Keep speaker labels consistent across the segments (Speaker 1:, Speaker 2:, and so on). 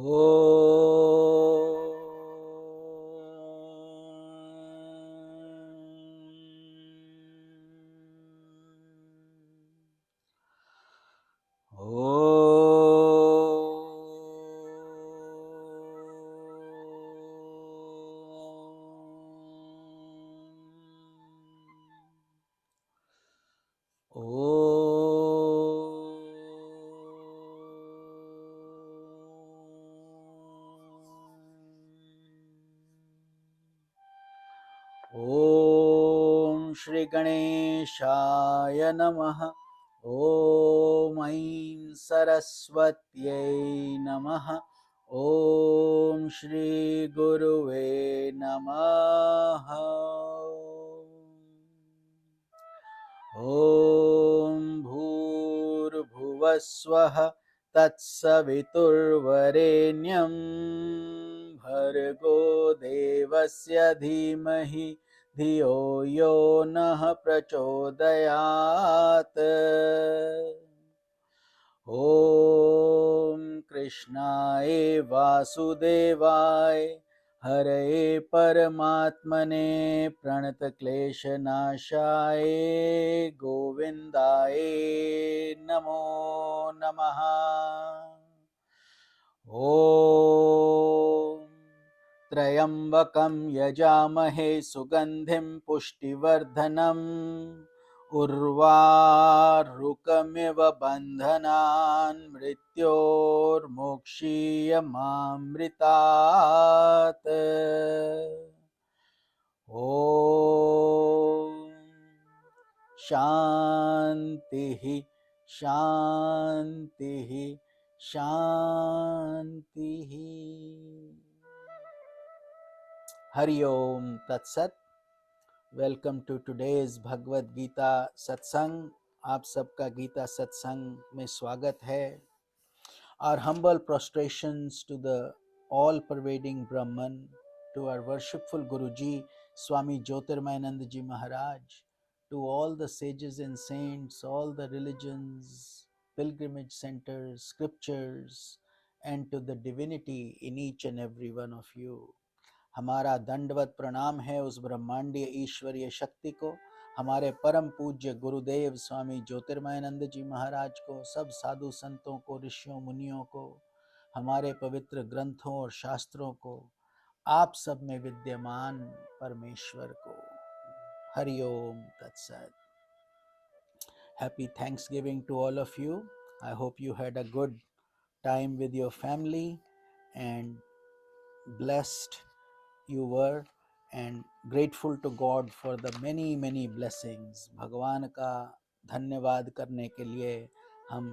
Speaker 1: Om Shri Ganeshaya Namaha. Om Aim Saraswatyai Namaha. Om Shri Guruve Namaha. Om Bhur Bhuvaswaha Tatsaviturvarenyam Bhargo Devasya Dhimahi Dhiyo Yo Nah Prachodayat. Om Krishnaya Vasudevaya Hare Paramatmane Pranatakleshanashaye Govindaye Namo Namaha. Om Trayambakam Yajamahe Sugandhim Pushtivardhanam Urvarukamiv bandhanan mrityor mokshiyamamritat. Om Shantihi Shantihi Shantihi. Hari Om Tat Sat. Welcome to today's Bhagavad Gita satsang. आप सबका गीता सत्संग में स्वागत है। Our humble prostrations to the all-pervading Brahman, to our worshipful Guruji, Swami Jyotirmayananda Ji Maharaj, to all the sages and saints, all the religions, pilgrimage centers, scriptures, and to the divinity in each and every one of you. हमारा दंडवत प्रणाम है उस ब्रह्मांडीय ईश्वरीय शक्ति को, हमारे परम पूज्य गुरुदेव स्वामी ज्योतिर्मयानंद जी महाराज को, सब साधु संतों को, ऋषियों मुनियों को, हमारे पवित्र ग्रंथों और शास्त्रों को, आप सब में विद्यमान परमेश्वर को। Hari Om Tatsat. Happy Thanksgiving to all of you. I hope you had a good time with your family and blessed you were and grateful to God for the many blessings. भगवान का धन्यवाद करने के लिए हम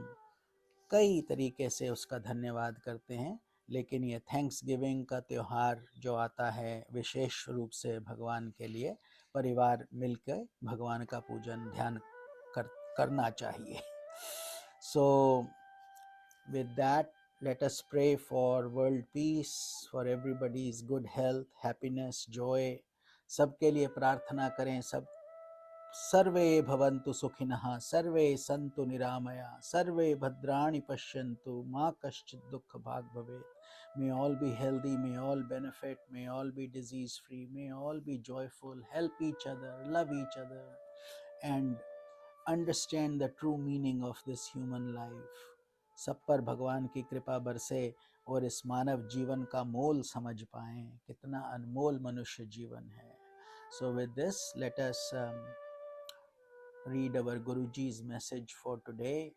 Speaker 1: कई तरीके से उसका धन्यवाद करते हैं, लेकिन ये थैंक्स गिविंग का त्यौहार जो आता है विशेष रूप से भगवान के लिए परिवार मिलकर भगवान का पूजन ध्यान करना चाहिए। So with that, let us pray for world peace, for everybody's good health, happiness, joy. सबके लिए प्रार्थना करें। सब सर्वे भवन्तु सुखिनः, सर्वे सन्तु निरामया, सर्वे भद्राणि पश्यन्तु, मा कश्चित् दुःख भाग् भवेत्. May all be healthy, may all benefit, may all be disease free, may all be joyful, help each other, love each other, and understand the true meaning of this human life. सब पर भगवान की कृपा बरसे और इस मानव जीवन का मोल समझ पाएं, कितना अनमोल मनुष्य जीवन है। So with this, let us read our Guruji's message for today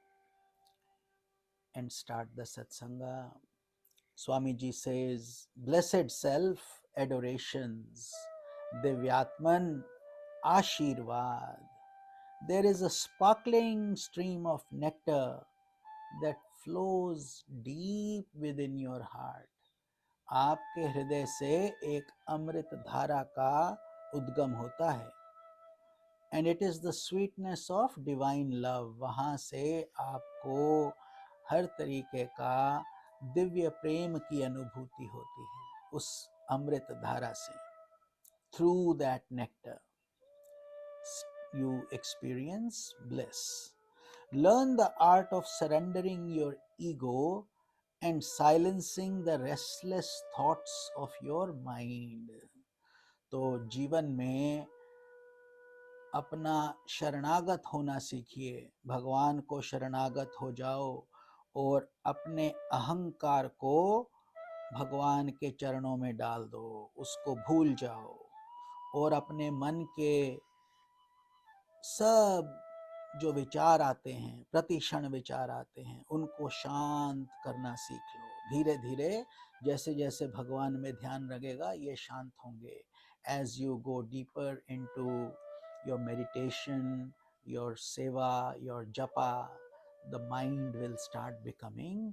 Speaker 1: and start the satsanga. Swamiji says, blessed self adorations, Divyatman Ashirvad. There is a sparkling stream of nectar that flows deep within your heart. आपके हृदय से एक अमृत धारा का उद्गम होता है। And it is the sweetness of divine love. वहाँ से आपको हर तरीके का दिव्य प्रेम की अनुभूति होती है उस अमृत धारा से। Through that nectar, you experience bliss. Learn the art of surrendering your ego and silencing the restless thoughts of your mind. तो जीवन में अपना शरणागत होना सीखिए, भगवान को शरणागत हो जाओ और अपने अहंकार को भगवान के चरणों में डाल दो, उसको भूल जाओ और अपने मन के सब जो विचार आते हैं, प्रतिक्षण विचार आते हैं, उनको शांत करना सीख लो। धीरे धीरे जैसे जैसे भगवान में ध्यान लगेगा ये शांत होंगे। As you go deeper into your meditation, your seva, your japa, the mind will start becoming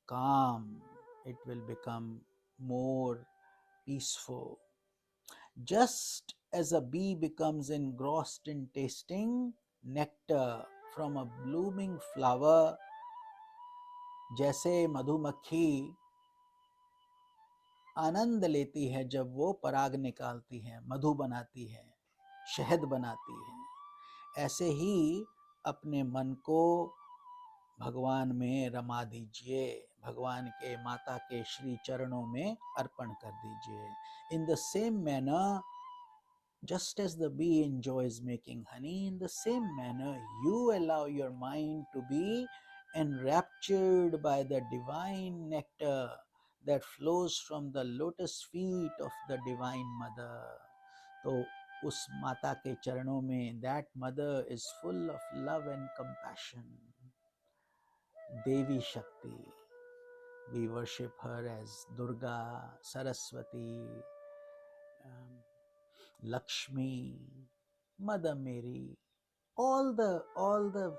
Speaker 1: calm, it will become more peaceful. Just as a bee becomes engrossed in tasting nectar from a blooming flower, जैसे मधुमक्खी आनंद लेती है जब वो पराग निकालती है, मधु बनाती है, शहद बनाती है, ऐसे ही अपने मन को भगवान में रमा दीजिए, भगवान के माता के श्री चरणों में अर्पण कर दीजिए। In the same manner, just as the bee enjoys making honey, in the same manner you allow your mind to be enraptured by the divine nectar that flows from the lotus feet of the divine mother. तो उस माता के चरणों में, that mother is full of love and compassion, Devi Shakti. We worship her as Durga, Saraswati, Lakshmi, Mother Mary, all the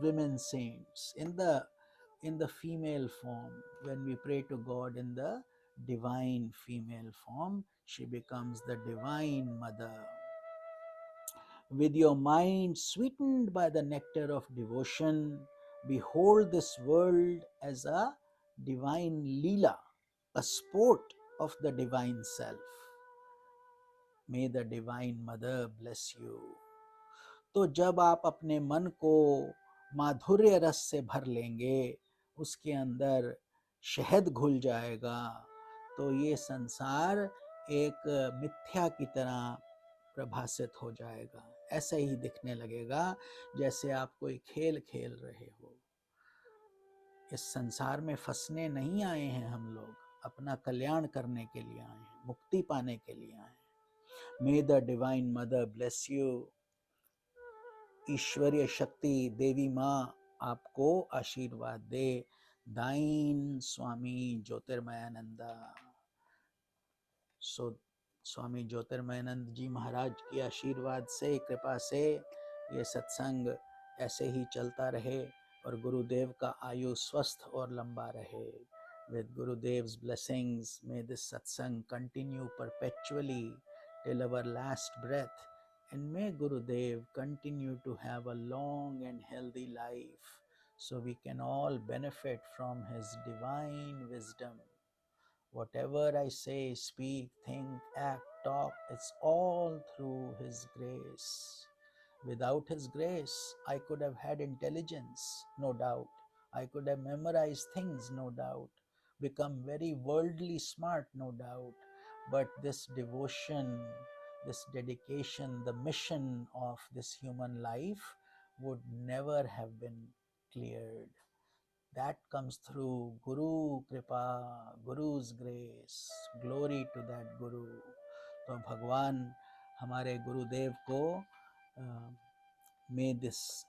Speaker 1: women saints in the female form. When we pray to God in the divine female form, she becomes the divine mother. With your mind sweetened by the nectar of devotion, behold this world as a divine Leela, a sport of the divine self. May the divine mother bless you. तो जब आप अपने मन को माधुर्य रस से भर लेंगे, उसके अंदर शहद घुल जाएगा, तो ये संसार एक मिथ्या की तरह प्रभासित हो जाएगा। ऐसा ही दिखने लगेगा जैसे आप कोई खेल खेल रहे हो। इस संसार में फंसने नहीं आए हैं हम लोग, अपना कल्याण करने के लिए आए हैं, मुक्ति पाने के लिए आए हैं। May the divine mother bless you. ईश्वरीय शक्ति देवी माँ आपको आशीर्वाद दे। दाइन स्वामी ज्योतिर्मयानंदा। सो स्वामी ज्योतिर्मयानंद जी महाराज की आशीर्वाद से, कृपा से ये सत्संग ऐसे ही चलता रहे और गुरुदेव का आयु स्वस्थ और लंबा रहे। With Gurudev's blessings, may this satsang continue perpetually till our last breath, and may Gurudev continue to have a long and healthy life so we can all benefit from his divine wisdom. Whatever I say, speak, think, act, talk, it's all through his grace. Without his grace, I could have had intelligence, no doubt. I could have memorized things, no doubt. Become very worldly smart, no doubt. But this devotion, this dedication, the mission of this human life would never have been cleared. That comes through Guru Kripa, Guru's grace. Glory to that Guru. तो भगवान हमारे गुरुदेव को may this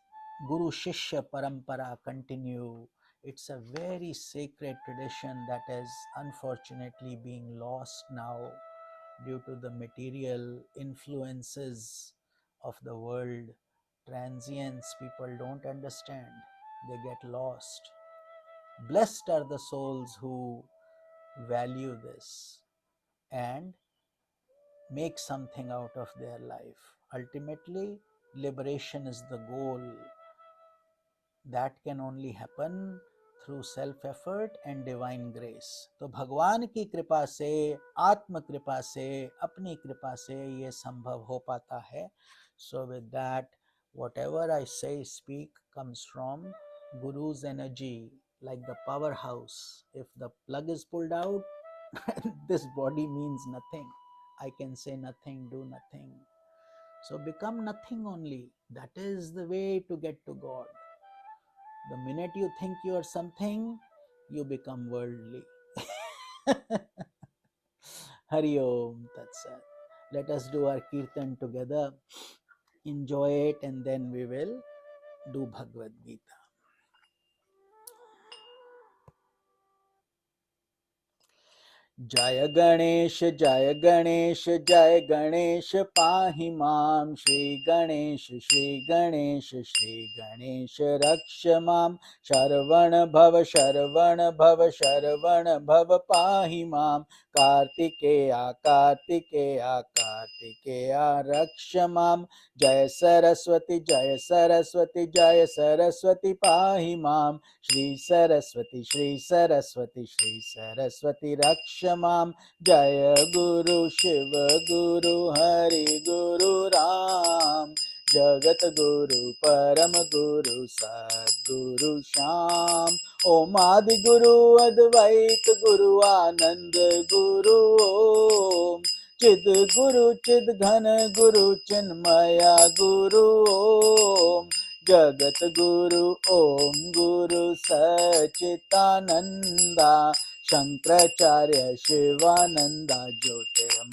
Speaker 1: Guru Shishya Parampara continue. It's a very sacred tradition that is unfortunately being lost now due to the material influences of the world. Transience, people don't understand, they get lost. Blessed are the souls who value this and make something out of their life. Ultimately, liberation is the goal. That can only happen through self-effort and divine grace. तो भगवान की कृपा से, आत्म कृपा से, अपनी कृपा से ये संभव हो पाता है. So with that, whatever I say, speak comes from Guru's energy. like the powerhouse. If the plug is pulled out, this body means nothing. I can say nothing, do nothing. So become nothing only. That is the way to get to God. The minute you think you are something, you become worldly. Hari Om Tat Sat. Let us do our kirtan together. Enjoy it, and then we will do Bhagavad Gita. जय गणेश जय गणेश जय गणेश पाहि मां श्री गणेश श्री गणेश रक्ष मां शरवण भव शरवण भव पाहि मां कार्तिकेया कार्तिकेया कार्तिकेया रक्ष मां जय सरस्वती जय सरस्वती पाहि मां श्री सरस्वती रक्ष मां जय गुरु शिव गुरु हरि गुरु राम जगत गुरु परम गुरु सद्गुरु श्याम ओम आदि गुरु अद्वैत गुरु आनंद गुरु ओम चिद गुरु चिद घन गुरु चिन्मया गुरु ओम जगत गुरु ओम गुरु सच्चिदानंदा शंकराचार्य शिवानंदा ज्योतिर्मयानंदा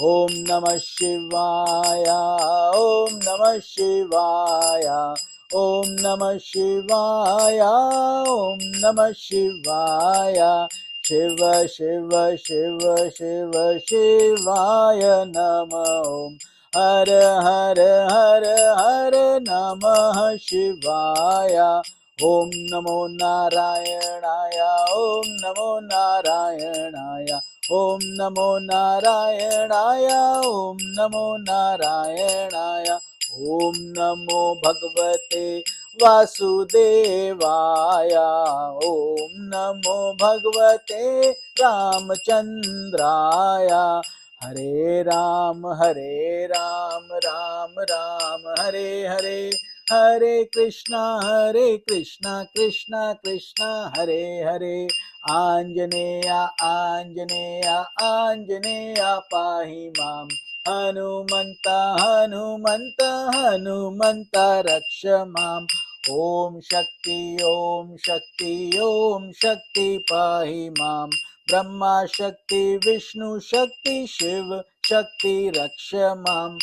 Speaker 1: ओम नमः शिवाय ओम नमः शिवाय ओम नमः शिवाय ओम नमः शिवाय शिव शिव शिव शिव शिवाय नमः ओम हर हर हर हर नमः शिवाय ओम नमो नारायणाय ओम नमो नारायणाय ओम नमो नारायणाय ओम नमो नारायणाय ओम नमो भगवते वासुदेवाय ओम नमो भगवते रामचंद्राय हरे राम राम राम हरे हरे हरे कृष्णा कृष्णा कृष्णा हरे हरे आंजनेया आंजनेया आंजनेया पाहि मां हनुमन्ता हनुमन्ता हनुमन्ता रक्ष माम् ओम शक्ति ओम शक्ति पाहि मां ब्रह्मा शक्ति विष्णु शक्ति शिव शक्ति रक्ष माम्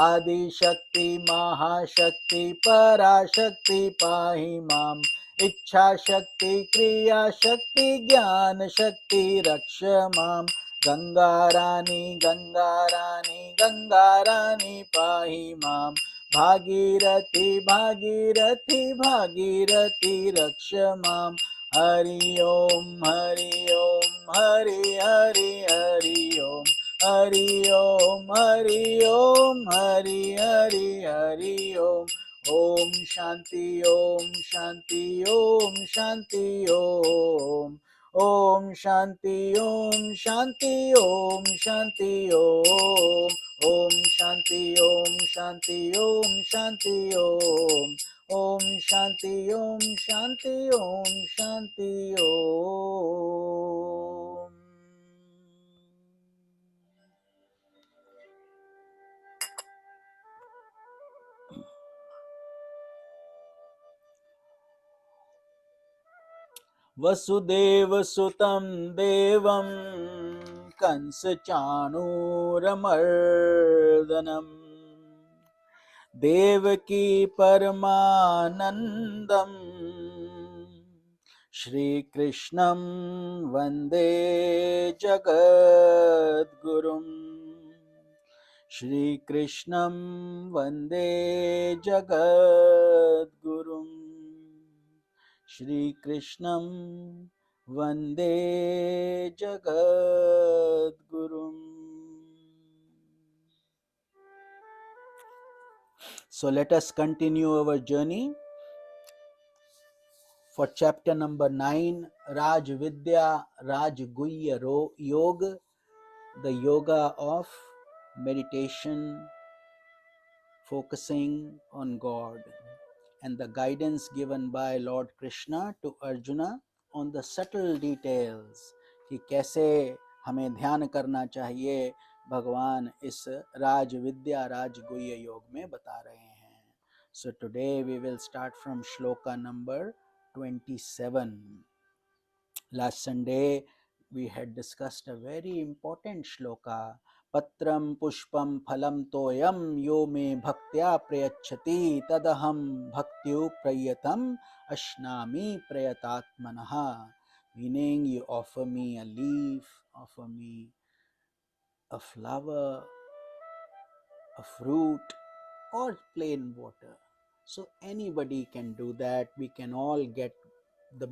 Speaker 1: आदि शक्ति महाशक्ति पराशक्ति पाहि माम् इच्छा शक्ति क्रिया शक्ति ज्ञान शक्ति रक्ष माम् गंगा रानी पाहि माम् भागीरथी रक्ष माम् हरि ओम हरि ओम हरि ओम हरि ओम ओम शांति ओम ओम शांति ओम शांति ओम शांति ओम। वसुदेव सुतं देवं कंस चाणूरमर्दनम् देवकी परमानंदम् श्रीकृष्णं वन्दे जगद्गुरुम् श्रीकृष्णं वन्दे जगद्गुरुम् श्रीकृष्णं वन्दे जगद्गुरुम्। So let us continue our journey for chapter number 9, Raj Vidya Raj Guhya Yoga, the yoga of meditation focusing on God. and the guidance given by Lord Krishna to Arjuna on the subtle details कि कैसे हमें ध्यान करना चाहिए, भगवान इस राज विद्या राज गुह्य योग में बता रहे हैं. So today we will start from shloka number 27. Last Sunday we had discussed a very important shloka. Patram pushpam phalam toyam yo me bhaktya prayachati tadaham bhaktyu prayatam ashnami prayatatmanaha. Meaning, you offer me a leaf, offer me a flower, a fruit, or plain water. So anybody can do that. We can all get. The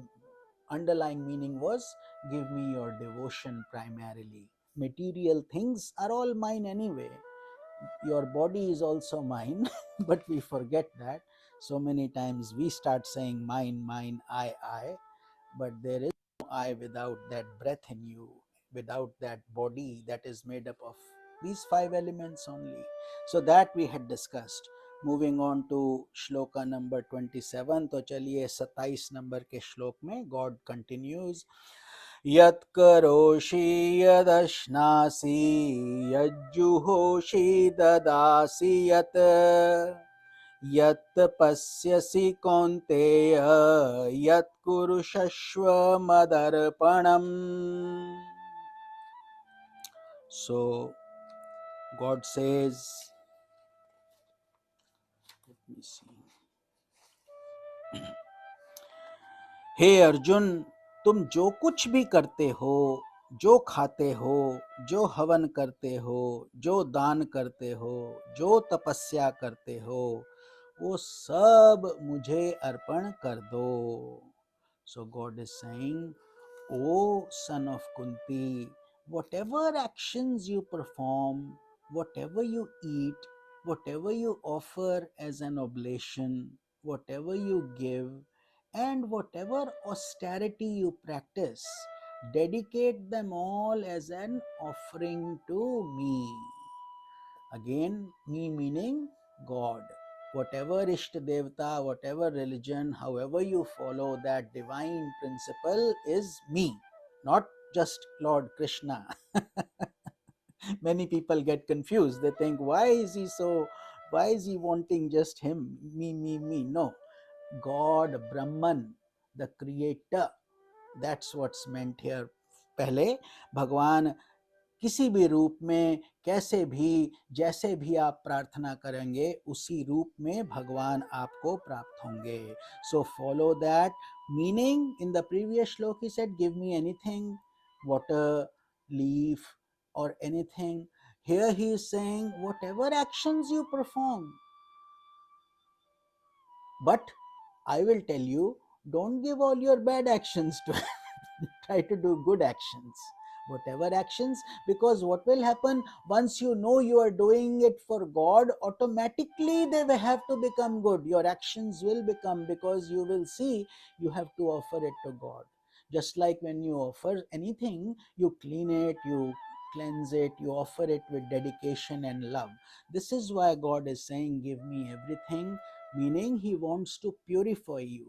Speaker 1: underlying meaning was, give me your devotion primarily. Material things are all mine anyway. Your body is also mine, but we forget that. So many times we start saying mine, mine, I, but there is no I without that breath in you, without that body that is made up of these 5 elements only. So that we had discussed. Moving on to shloka number 27. तो चलिए 27 number के श्लोक में God continues. यत् करोषि यदश्नासि यज्जुहोषि ददासि यत् यत् पश्यसि कौन्तेय यत् कुरुषस्व मदर्पणम्. So God says, let me see. हे अर्जुन, तुम जो कुछ भी करते हो, जो खाते हो, जो हवन करते हो, जो दान करते हो, जो तपस्या करते हो, वो सब मुझे अर्पण कर दो. So God is saying, O son of Kunti, whatever actions you perform, whatever you eat, whatever you offer as an oblation, whatever you give, and whatever austerity you practice, dedicate them all as an offering to me. Again, me meaning God. Whatever Ishta Devta, whatever religion, however you follow, that divine principle is me, not just Lord Krishna. Many people get confused. They think, why is he wanting just him? Me. No. God, Brahman, the creator, that's what's meant here. पहले भगवान किसी भी रूप में, कैसे भी, जैसे भी आप प्रार्थना करेंगे, उसी रूप में भगवान आपको प्राप्त होंगे. So follow that meaning. In the previous shlok he said, give me anything, water, leaf, or anything. Here he is saying, whatever actions you perform, but I will tell you, don't give all your bad actions to try to do good actions, whatever actions, because what will happen once you know you are doing it for God, automatically they will have to become good. Your actions will become, because you will see you have to offer it to God. Just like when you offer anything, you clean it, you cleanse it, you offer it with dedication and love. This is why God is saying, give me everything, meaning he wants to purify you.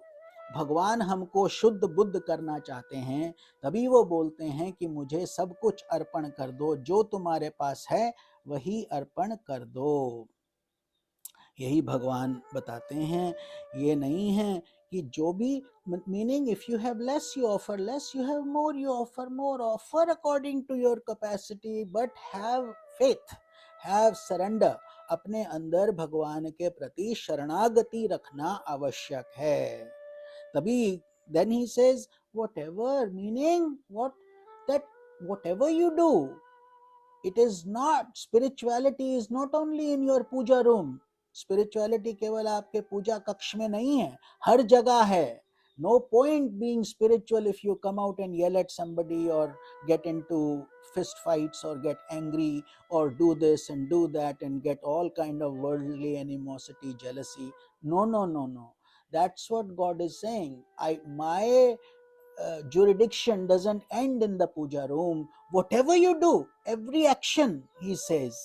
Speaker 1: भगवान हमको शुद्ध बुद्ध करना चाहते हैं, तभी वो बोलते हैं कि मुझे सब कुछ अर्पण कर दो, जो तुम्हारे पास है वही अर्पण कर दो. यही भगवान बताते हैं. ये नहीं है कि जो भी, meaning if you have less you offer less, you have more you offer more. Offer according to your capacity, but have faith, have surrender. अपने अंदर भगवान के प्रति शरणागति रखना आवश्यक है. तभी then he says, whatever, meaning what, that whatever you do, it is not, spirituality is not only in your puja room. Spirituality केवल आपके पूजा कक्ष में नहीं है, हर जगह है. No point being spiritual if you come out and yell at somebody or get into fist fights or get angry or do this and do that and get all kind of worldly animosity, jealousy. No. That's what God is saying. My jurisdiction doesn't end in the puja room. Whatever you do, every action, he says.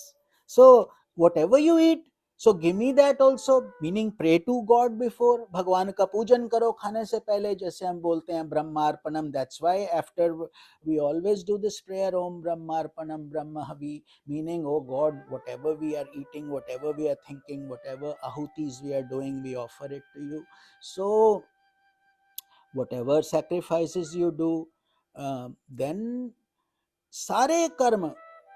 Speaker 1: So whatever you eat, So give me that also, meaning pray to God before. भगवान का पूजन करो खाने से पहले, जैसे हम बोलते हैं ब्रह्मार्पणम. That's why after we always do this prayer, Om Brahmarpanam Brahmahavi, meaning, oh God, whatever we are eating, whatever we are thinking, whatever ahutis we are doing, we offer it to you. So whatever sacrifices you do, then सारे कर्म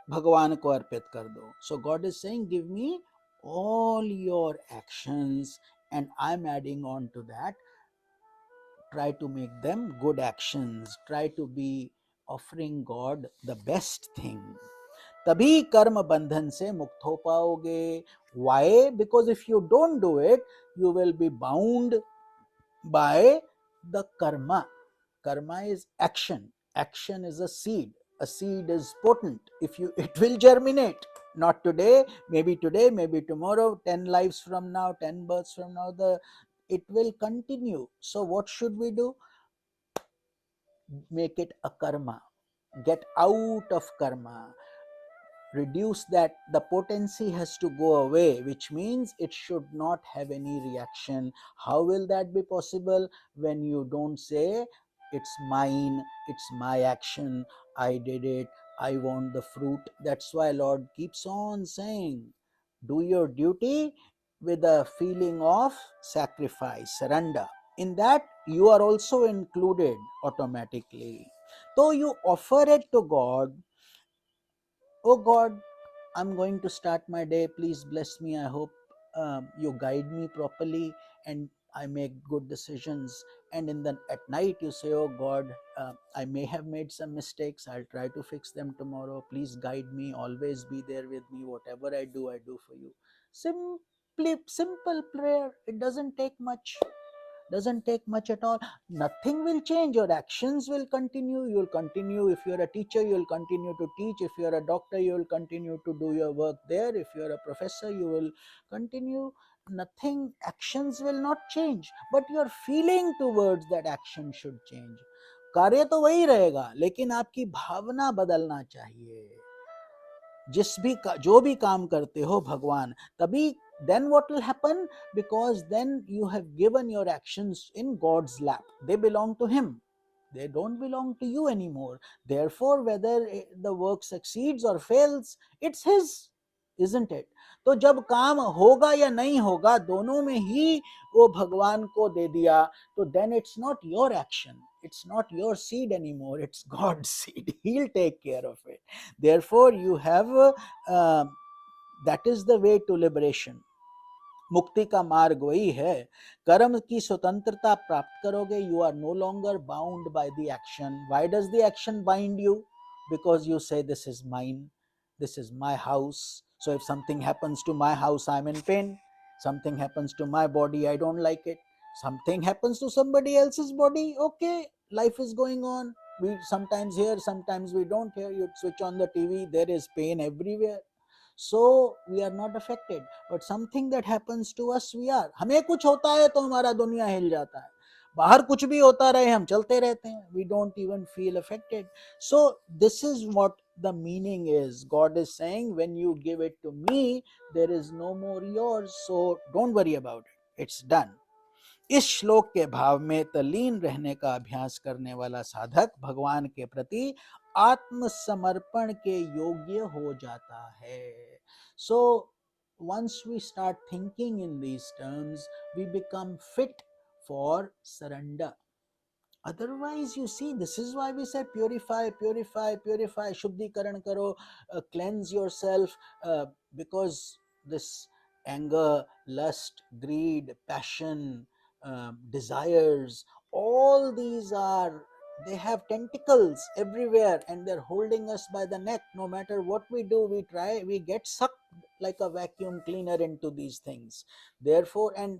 Speaker 1: भगवान को अर्पित कर दो. So God is saying, give me all your actions, and I'm adding on to that, try to make them good actions, try to be offering God the best thing. तभी कर्म बंधन से मुक्त हो पाओगे. Why? Because if you don't do it, you will be bound by the karma. Karma is action. Action is a seed. A seed is potent. If you, it will germinate. Not today, maybe tomorrow, 10 lives from now, 10 births from now, it will continue. So what should we do? Make it a karma. Get out of karma. Reduce that. The potency has to go away, which means it should not have any reaction. How will that be possible? When you don't say it's mine, it's my action, I did it, I want the fruit. That's why Lord keeps on saying, do your duty with a feeling of sacrifice, surrender. In that you are also included automatically. So you offer it to God. Oh God, I'm going to start my day. Please bless me. I hope you guide me properly and I make good decisions. And at night you say, oh God, I may have made some mistakes. I'll try to fix them tomorrow. Please guide me. Always be there with me. Whatever I do for you. Simple prayer. It doesn't take much at all. Nothing will change. Your actions will continue. You will continue. If you're a teacher, you will continue to teach. If you're a doctor, you will continue to do your work there. If you're a professor, you will continue. Nothing, actions will not change, but your feeling towards that action should change. कार्य तो वही रहेगा, लेकिन आपकी भावना बदलना चाहिए. जो भी काम करते हो भगवान, तभी then what will happen? Because then you have given your actions in God's lap. They belong to him. They don't belong to you anymore. Therefore, whether the work succeeds or fails, it's his, isn't it? तो जब काम होगा या नहीं होगा, दोनों में ही वो भगवान को दे दिया, तो then it's not your action, it's not your seed anymore, it's God's seed. He'll take care of it. Therefore, you have that is the way to liberation. मुक्ति का मार्ग वही है. कर्म की स्वतंत्रता प्राप्त करोगे. You are no longer bound by the action. Why does the action bind you? Because you say, this is mine, this is my house. So if something happens to my house, I'm in pain. Something happens to my body, I don't like it. Something happens to somebody else's body, okay, life is going on. We sometimes hear, sometimes we don't hear. You switch on the TV, there is pain everywhere. So we are not affected. But something that happens to us, we are. हमें कुछ होता है तो हमारा दुनिया हिल जाता है. बाहर कुछ भी होता रहे, हम चलते रहते हैं. We don't even feel affected. So this is what the meaning is. God is saying, when you give it to me, there is no more yours. So don't worry about it. It's done. इस श्लोक के भाव में तल्लीन रहने का अभ्यास करने वाला साधक भगवान के प्रति आत्मसमर्पण के योग्य हो जाता है. So once we start thinking in these terms, we become fit for surrender. Otherwise, you see, this is why we say purify, shuddhikaran karo, cleanse yourself, because this anger, lust, greed, passion, desires, all these they have tentacles everywhere and they're holding us by the neck. No matter what we do, we get sucked like a vacuum cleaner into these things. Therefore, and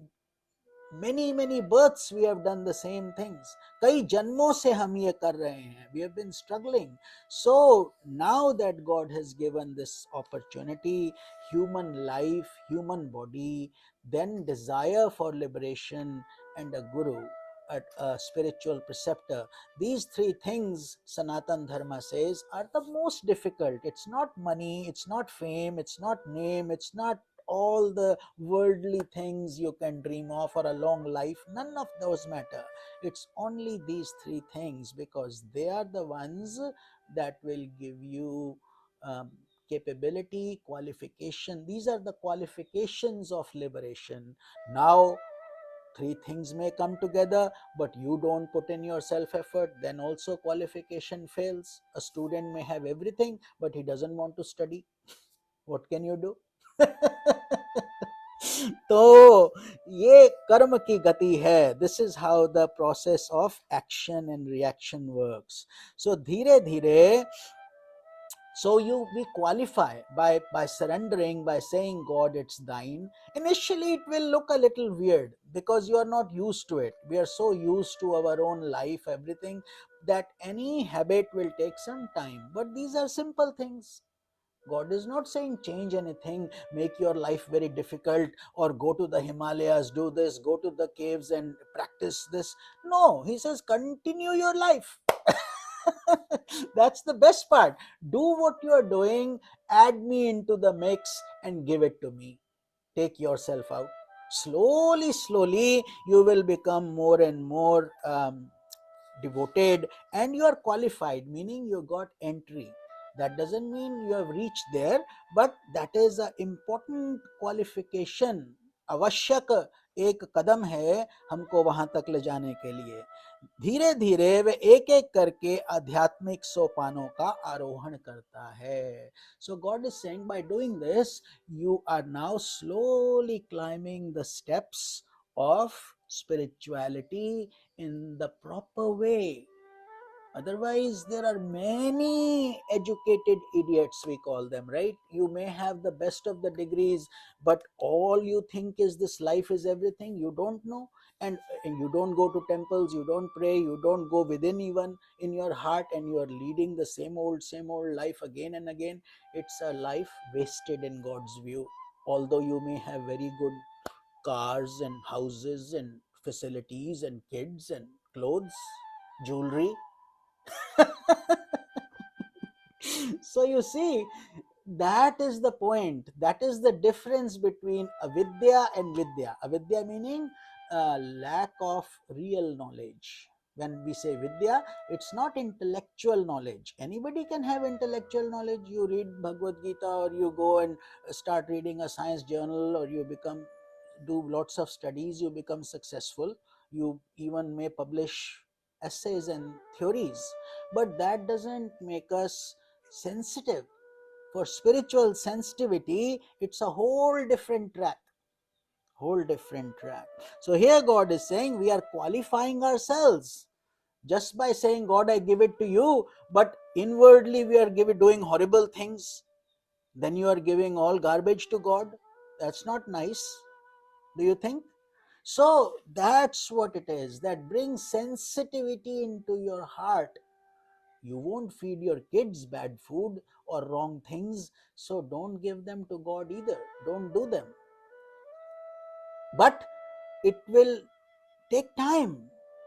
Speaker 1: many births we have done the same things. कई जन्मों से हम ये कर रहे हैं. We have been struggling. So now that God has given this opportunity, human life, human body, then desire for liberation and a guru, a spiritual preceptor, these three things Sanatan Dharma says are the most difficult. It's not money, it's not fame, it's not name, it's not all the worldly things you can dream of or a long life, none of those matter. It's only these three things, because they are the ones that will give you capability, qualification. These are the qualifications of liberation. Now three things may come together, but you don't put in your self effort, then also qualification fails. A student may have everything, but he doesn't want to study. What can you do? तो ये कर्म की गति है. This is how the process of action and reaction works. So धीरे धीरे, so we qualify by surrendering, by saying, God, it's thine. Initially it will look a little weird because you are not used to it. We are so used to our own life, everything, that any habit will take some time, but these are simple things. God is not saying change anything, make your life very difficult, or go to the Himalayas, do this, go to the caves and practice this. No, he says continue your life. That's the best part. Do what you are doing, add me into the mix and give it to me. Take yourself out. Slowly, slowly, you will become more and more devoted, and you are qualified, meaning you got entry. That doesn't mean you have reached there, but that is an important qualification. आवश्यक एक कदम है हमको वहां तक ले जाने के लिए. धीरे धीरे वे एक एक करके आध्यात्मिक सोपानों का आरोहण करता है. So God is saying, by doing this, you are now slowly climbing the steps of spirituality in the proper way. Otherwise, there are many educated idiots, we call them, right? You may have the best of the degrees, but all you think is this life is everything. You don't know, and you don't go to temples, you don't pray, you don't go within even in your heart, and you are leading the same old life again and again. It's a life wasted in God's view. Although you may have very good cars and houses and facilities and kids and clothes, jewelry. So you see, that is the point. That is the difference between avidya and vidya. Avidya meaning lack of real knowledge. When we say vidya, it's not intellectual knowledge. Anybody can have intellectual knowledge. You read Bhagavad Gita, or you go and start reading a science journal, or you do lots of studies, you become successful. You even may publish essays and theories, but that doesn't make us sensitive. For spiritual sensitivity, it's a whole different track. So here God is saying we are qualifying ourselves just by saying, God, I give it to you, but inwardly we are doing horrible things. Then you are giving all garbage to God. That's not nice, do you think? So that's what it is that brings sensitivity into your heart. You won't feed your kids bad food or wrong things, so don't give them to God either. Don't do them. But it will take time.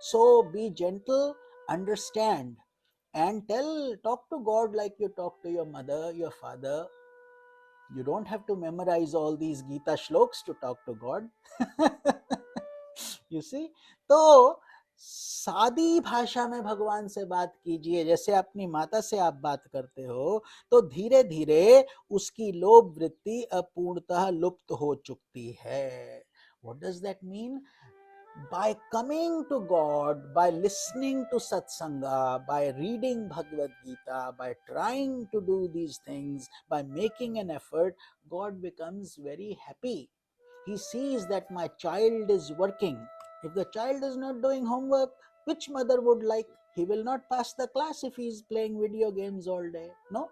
Speaker 1: So be gentle, understand, and talk to God like you talk to your mother, your father. You don't have to memorize all these Gita shloks to talk to God. You see? तो सादी भाषा में भगवान से बात कीजिए. जैसे अपनी माता से आप बात करते हो, तो धीरे धीरे उसकी लोभ वृत्ति अपूर्णतः लुप्त हो चुकती है. What does that mean? By coming to God, by listening to satsanga, by reading Bhagavad Gita, by trying to do these things, by making an effort, God becomes very happy. He sees that my child is working. If the child is not doing homework, which mother would like? He will not pass the class if he is playing video games all day. No?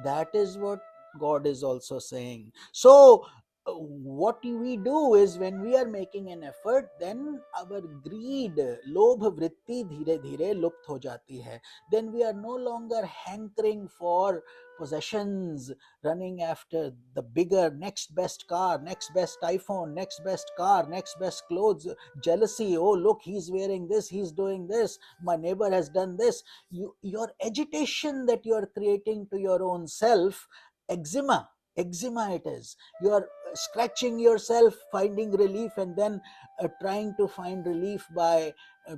Speaker 1: That is what God is also saying. So what we do is, when we are making an effort, then our greed, lobh vritti धीरे धीरे लुप्त हो जाती है. Then we are no longer hankering for possessions, running after the bigger, next best car, next best iPhone, next best car, next best clothes, jealousy. Oh, look, he's wearing this, he's doing this, my neighbor has done this. Your agitation that you are creating to your own self, eczema. eczema it is. You are scratching yourself, finding relief, and then trying to find relief by uh,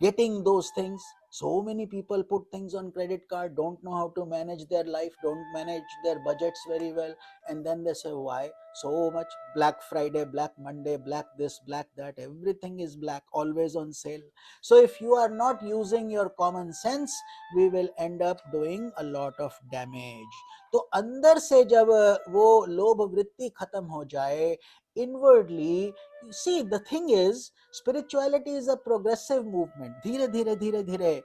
Speaker 1: getting those things. So many people put things on credit card, don't know how to manage their life, don't manage their budgets very well, and then they say, why so much? Black Friday, Black Monday, black this, black that, everything is black, always on sale. So if you are not using your common sense, we will end up doing a lot of damage. तो अंदर से जब वो लोभ वृत्ति खत्म हो जाए, inwardly, see, the thing is, spirituality is a progressive movement. धीरे धीरे धीरे धीरे,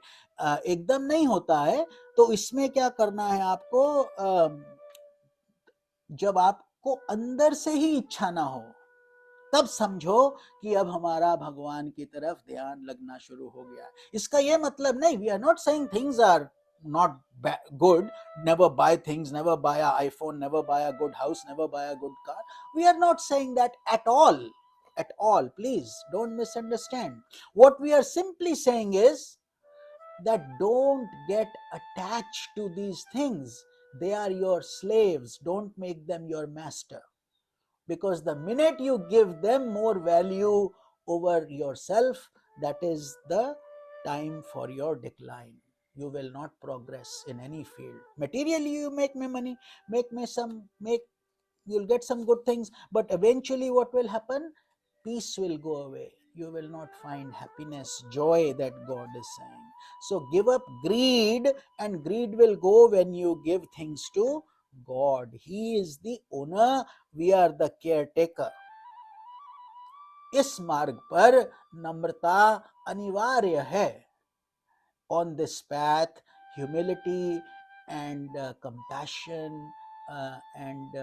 Speaker 1: एकदम नहीं होता है. तो इसमें क्या करना है आपको, जब आपको अंदर से ही इच्छा ना हो, तब समझो कि अब हमारा भगवान की तरफ ध्यान लगना शुरू हो गया. इसका ये मतलब नहीं, we are not saying things are not good, never buy things, never buy a iPhone, never buy a good house, never buy a good car. We are not saying that at all, at all. Please don't misunderstand. What we are simply saying is that don't get attached to these things. They are your slaves, don't make them your master. Because the minute you give them more value over yourself, that is the time for your decline. You will not progress in any field. Materially, you make me money, you'll get some good things, but eventually what will happen? Peace will go away. You will not find happiness, joy that God is saying. So give up greed, and greed will go when you give things to God. He is the owner, we are the caretaker. इस मार्ग पर नम्रता अनिवार्य है. On this path, humility and compassion and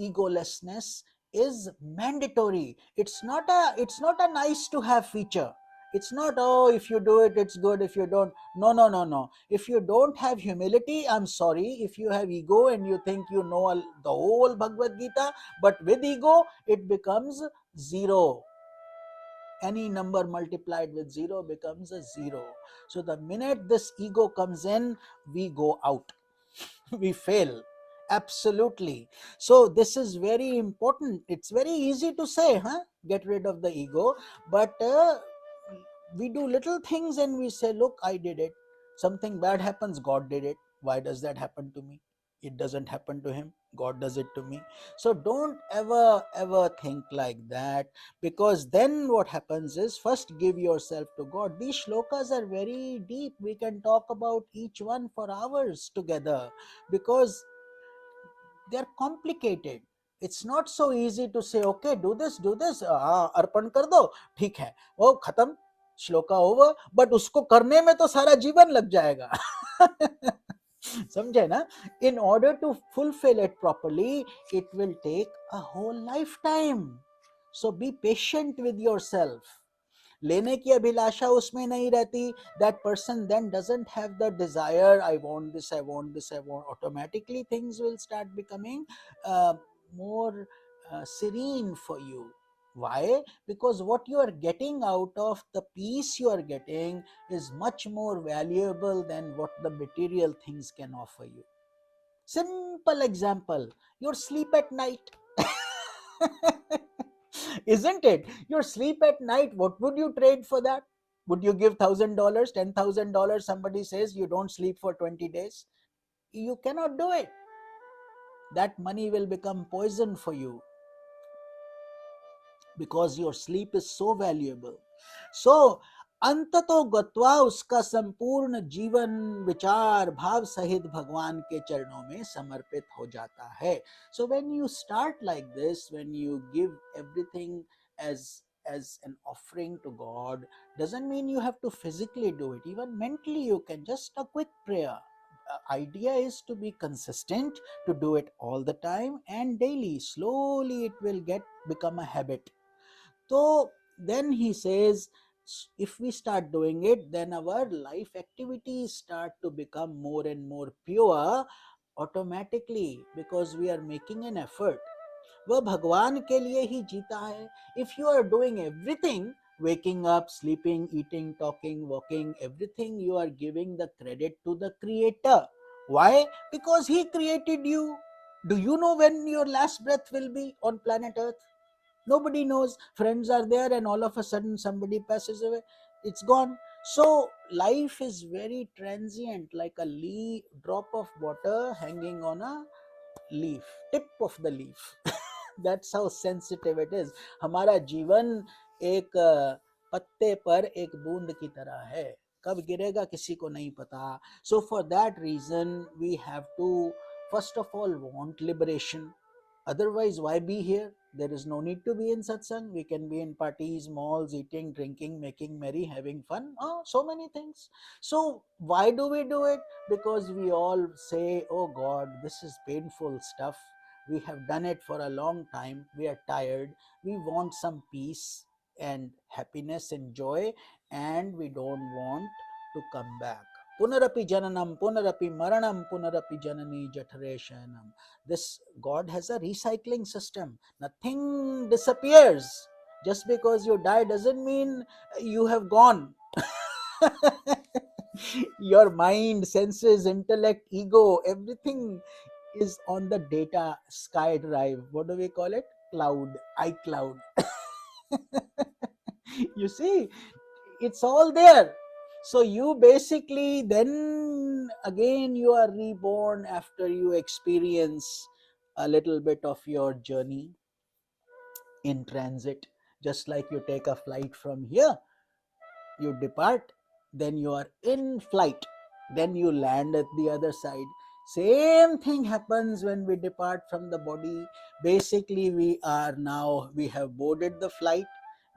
Speaker 1: egolessness is mandatory. It's not a nice to have feature. It's not, oh, if you do it it's good, if you don't, no, no, no, no. If you don't have humility, I'm sorry. If you have ego and you think you know the whole Bhagavad Gita, but with ego it becomes zero. Any number multiplied with zero becomes a zero. So the minute this ego comes in, we go out. We fail, absolutely. So this is very important. It's very easy to say, get rid of the ego, but we do little things and we say, look, I did it. Something bad happens, God did it. Why does that happen to me? It doesn't happen to him, God does it to me. So don't ever think like that, because then what happens is, first give yourself to God. These shlokas are very deep. We can talk about each one for hours together, because they're complicated. It's not so easy to say, okay, do this, अर्पण कर दो, ठीक है, वो खत्म, shloka over. But उसको करने में तो सारा जीवन लग जाएगा. समझे ना? In order to fulfill it properly, it will take a whole lifetime. So be patient with yourself. लेने की अभिलाषा उसमें नहीं रहती. That person then doesn't have the desire, I want this, I want this, I want. Automatically things will start becoming more serene for you. Why? Because what you are getting out of, the peace you are getting, is much more valuable than what the material things can offer you. Simple example, your sleep at night. Isn't it? Your sleep at night, what would you trade for that? Would you give $1,000, $10,000? Somebody says you don't sleep for 20 days. You cannot do it. That money will become poison for you, because your sleep is so valuable. So अंततो गत्वा उसका संपूर्ण जीवन विचार भाव सहित भगवान के चरणों में समर्पित हो जाता है. So when you start like this, when you give everything as an offering to God, doesn't mean you have to physically do it. Even mentally you can, just a quick prayer. Idea is to be consistent, to do it all the time and daily. Slowly it will become a habit. So then he says, if we start doing it, then our life activities start to become more and more pure automatically, because we are making an effort. वह भगवान के लिए ही जीता है. If you are doing everything, waking up, sleeping, eating, talking, walking, everything, you are giving the credit to the creator. Why? Because he created you. Do you know when your last breath will be on planet Earth? Nobody knows. Friends are there and all of a sudden somebody passes away. It's gone. So life is very transient, like a drop of water hanging on a leaf, tip of the leaf. That's how sensitive it is. हमारा जीवन एक पत्ते पर एक बूंद की तरह है, कब गिरेगा किसी को नहीं पता. So for that reason we have to first of all want liberation. Otherwise, why be here? There is no need to be in satsang. We can be in parties, malls, eating, drinking, making merry, having fun. Oh, so many things. So why do we do it? Because we all say, oh God, this is painful stuff. We have done it for a long time. We are tired. We want some peace and happiness and joy, and we don't want to come back. Punarapi jananam, punarapi maranam, punarapi janani jathare shayanam. This God has a recycling system. Nothing disappears. Just because you die doesn't mean you have gone. Your mind, senses, intellect, ego, everything is on the data sky drive. What do we call it? Cloud, iCloud. You see, it's all there. So you basically then again you are reborn after you experience a little bit of your journey in transit. Just like you take a flight from here, you depart, then you are in flight, then you land at the other side. Same thing happens when we depart from the body. Basically we have boarded the flight.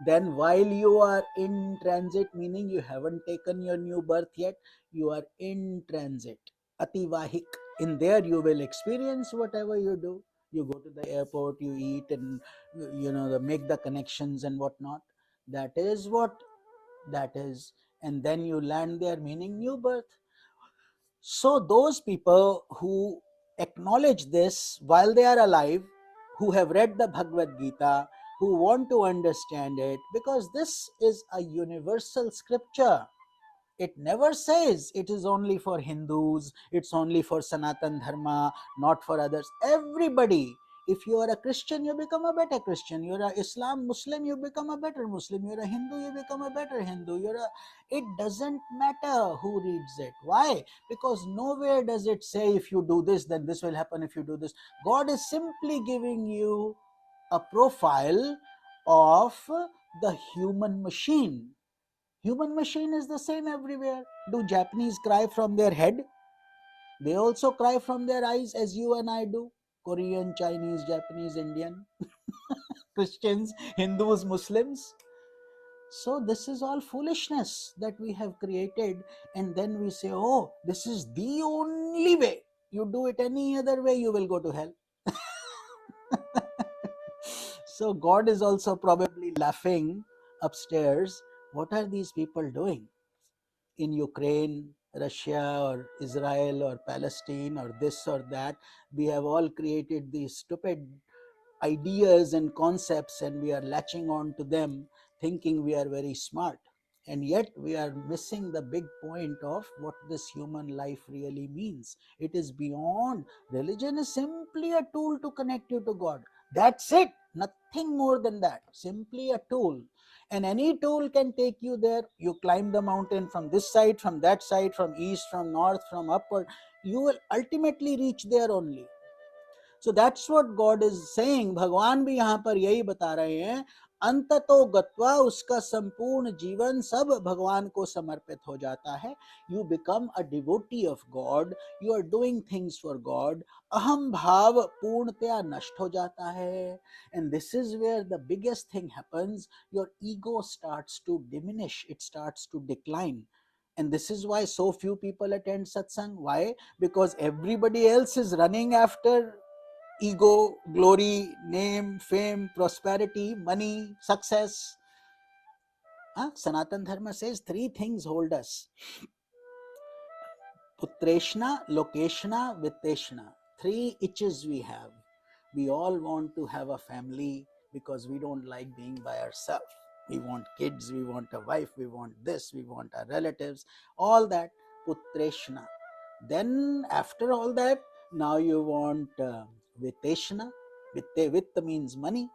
Speaker 1: Then while you are in transit, meaning you haven't taken your new birth yet, you are in transit, ativahik. In there you will experience whatever you do. You go to the airport, you eat, and make the connections and whatnot. That is what that is. And then you land there, meaning new birth. So those people who acknowledge this while they are alive, who have read the Bhagavad Gita, who want to understand it, because this is a universal scripture. It never says it is only for Hindus, it's only for Sanatan Dharma, not for others. Everybody. If you are a Christian, you become a better Christian. You're a Islam Muslim, you become a better Muslim. You're a Hindu, you become a better Hindu. It doesn't matter who reads it. Why? Because nowhere does it say if you do this, then this will happen. If you do this, God is simply giving you a profile of the human machine. Human machine is the same everywhere. Do Japanese cry from their head? They also cry from their eyes as you and I do. Korean, Chinese, Japanese, Indian, Christians, Hindus, Muslims. So this is all foolishness that we have created, and then we say, oh, this is the only way. You do it any other way, you will go to hell. So God is also probably laughing upstairs. What are these people doing in Ukraine, Russia, or Israel, or Palestine, or this or that? We have all created these stupid ideas and concepts, and we are latching on to them thinking we are very smart, and yet we are missing the big point of what this human life really means. It is beyond. Religion is simply a tool to connect you to God. That's it, nothing more than that. Simply a tool, and any tool can take you there. You climb the mountain from this side, from that side, from east, from north, from upward, you will ultimately reach there only. So that's what God is saying. भगवान भी यहाँ पर यही बता रहे हैं, अंततो गत्वा उसका संपूर्ण जीवन सब भगवान को समर्पित हो जाता है. You become a devotee of God. You are doing things for God. अहम भाव पूर्णतया नष्ट हो जाता है. And this is where the biggest thing happens. Your ego starts to diminish. It starts to decline. And this is why so few people attend satsang. Why? Because everybody else is running after ego, glory, name, fame, prosperity, money, success. Sanatan Dharma says three things hold us: Putreshna, Lokeshna, Vitteshna. Three itches we have. We all want to have a family because we don't like being by ourselves. We want kids, we want a wife, we want this, we want our relatives, all that. Putreshna. Then after all that, now you want Viteshna. Vitta means money.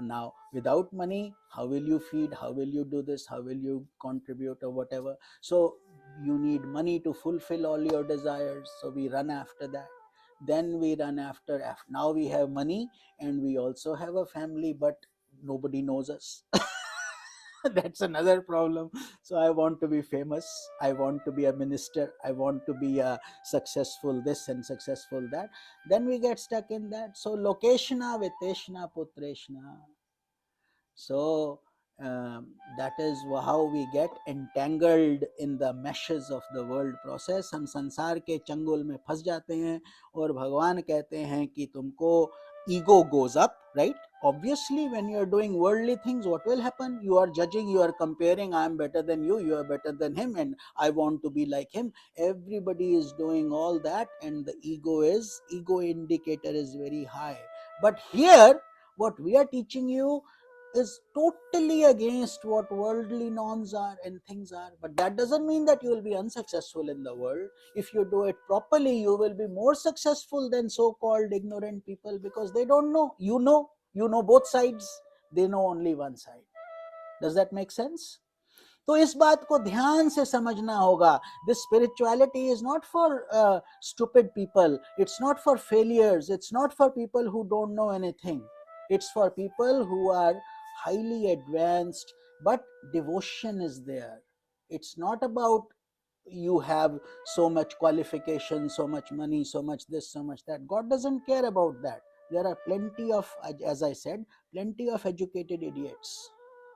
Speaker 1: Now without money, how will you feed, how will you do this, how will you contribute or whatever? So you need money to fulfill all your desires, so we run after that. Then we run after, now we have money and we also have a family, but nobody knows us. That's another problem. So I want to be famous, I want to be a minister, I want to be a successful this and successful that. Then we get stuck in that. So lokeshna viteshna putreshna. So that is how we get entangled in the meshes of the world process. हम संसार के चंगुल में फंस जाते हैं और भगवान कहते हैं कि तुमको ego goes up, right? Obviously when you are doing worldly things, what will happen? You are judging, you are comparing, I am better than you are better than him, and I want to be like him. Everybody is doing all that, and the ego indicator is very high. But here what we are teaching you is totally against what worldly norms are and things are. But that doesn't mean that you will be unsuccessful in the world. If you do it properly, you will be more successful than so-called ignorant people, because they don't know. You know both sides, they know only one side. Does that make sense? तो इस बात को ध्यान से समझना होगा. This spirituality is not for stupid people, it's not for failures, it's not for people who don't know anything. It's for people who are highly advanced, but devotion is there. It's not about you have so much qualification, so much money, so much this, so much that. God doesn't care about that. There are plenty of, as I said, plenty of educated idiots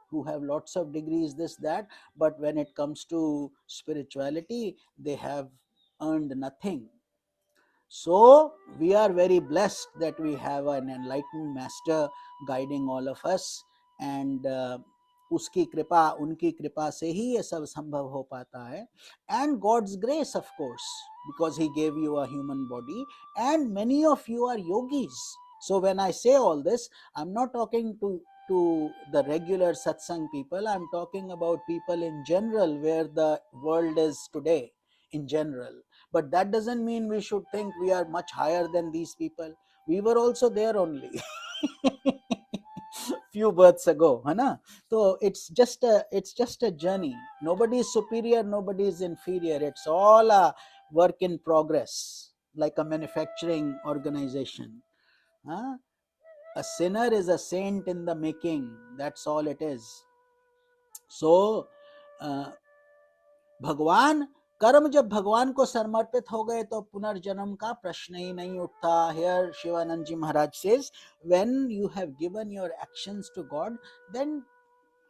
Speaker 1: who have lots of degrees, this, that, but when it comes to spirituality, they have earned nothing. So we are very blessed that we have an enlightened master guiding all of us, and उसकी कृपा, उनकी कृपा से ही ये सब संभव हो पाता है. And God's grace, of course, because he gave you a human body, and many of you are yogis. So when I say all this, I'm not talking to the regular satsang people, I'm talking about people in general, where the world is today in general. But that doesn't mean we should think we are much higher than these people. We were also there only few births ago, है ना? So it's just a journey. Nobody is superior, nobody is inferior. It's all a work in progress, like a manufacturing organization. Huh? A sinner is a saint in the making. That's all it is. So भगवान, कर्म जब भगवान को समर्पित हो गए तो पुनर्जन्म का प्रश्न ही नहीं उठता. Here Shivanand ji Maharaj says, when you have given your actions to God, then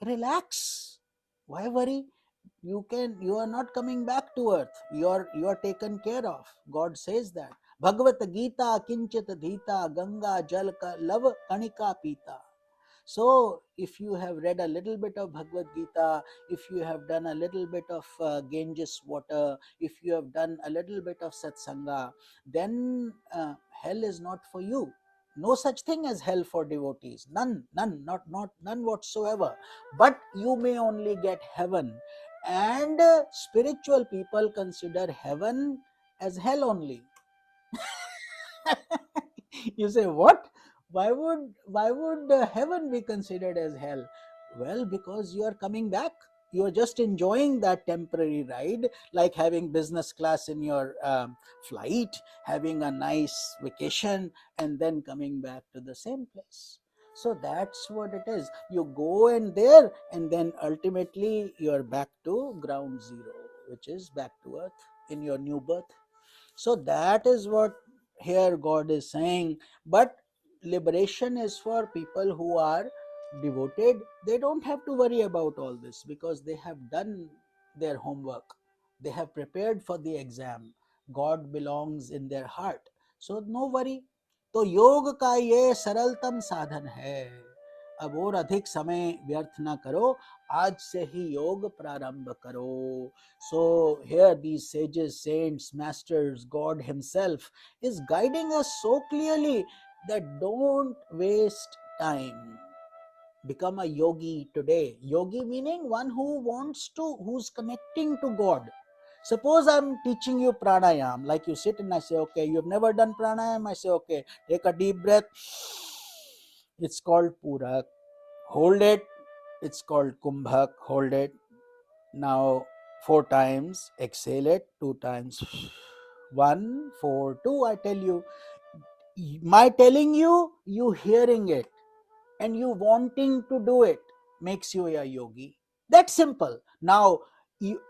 Speaker 1: relax. Why worry? You are not coming back to earth. You are taken care of. God says that. Bhagavad Gita kinchit dhita ganga jal ka lav kanika pita. So if you have read a little bit of Bhagavad Gita, if you have done a little bit of Ganges water, if you have done a little bit of Satsanga, then hell is not for you. No such thing as hell for devotees. None, none whatsoever. But you may only get heaven. And spiritual people consider heaven as hell only. You say, what? Why would heaven be considered as hell? Well, because you are coming back. You are just enjoying that temporary ride, like having business class in your flight, having a nice vacation, and then coming back to the same place. So that's what it is. You go in there, and then ultimately you are back to ground zero, which is back to earth in your new birth. So that is what here God is saying. But liberation is for people who are devoted. They don't have to worry about all this, because they have done their homework, they have prepared for the exam. God belongs in their heart, so no worry. तो योग का ये सरलतम साधन है. अब और अधिक समय व्यर्थ ना करो, आज से ही योग प्रारंभ करो. So here these sages, saints, masters, God himself is guiding us so clearly that don't waste time. Become a yogi today. Yogi meaning one who wants to, who's connecting to God. Suppose I'm teaching you pranayam, like you sit and I say, okay, you've never done pranayam. I say, okay, take a deep breath. It's called purak. Hold it. It's called kumbhak. Hold it. Now 4 times. Exhale it. 2 times. 1, 4, 2. I tell you. My telling you, you hearing it, and you wanting to do it makes you a yogi. That's simple. Now,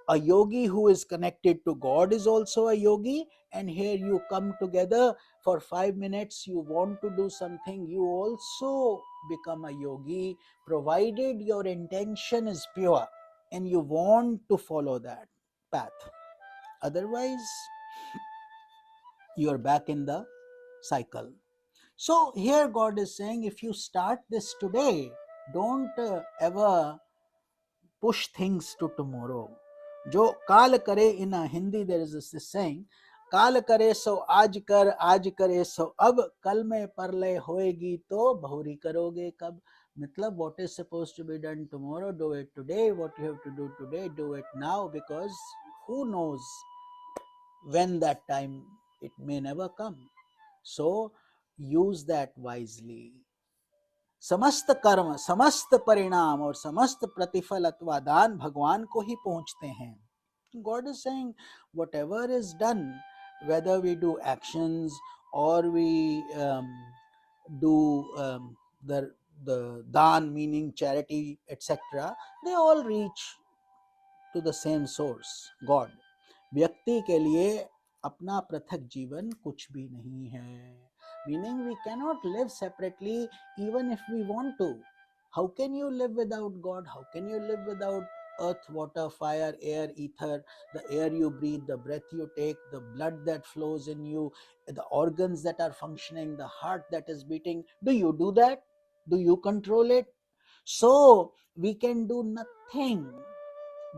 Speaker 1: a yogi who is connected to God is also a yogi, and here you come together for 5 minutes, you want to do something, you also become a yogi, provided your intention is pure and you want to follow that path. Otherwise, you are back in the cycle. So here God is saying, if you start this today, don't ever push things to tomorrow. जो काल करे, in Hindi there is this saying, काल करे सो आज करे सो अब, कल में परलय होएगी तो बहुरी करोगे कब. मतलब what is supposed to be done tomorrow, do it today. What you have to do today, do it now, because who knows when that time, it may never come. So use that wisely. समस्त कर्म, समस्त परिणाम और समस्त प्रतिफल अथवा दान भगवान को ही पहुंचते हैं. God is saying, whatever is done, whether we do actions or we do the dan, meaning charity, etc., they all reach to the same source, God. व्यक्ति के लिए अपना पृथक जीवन कुछ भी नहीं है. Meaning we cannot live separately even if we want to. How can you live without God? How can you live without earth, water, fire, air, ether, the air you breathe, the breath you take, the blood that flows in you, the organs that are functioning, the heart that is beating? Do you do that? Do you control it? So we can do nothing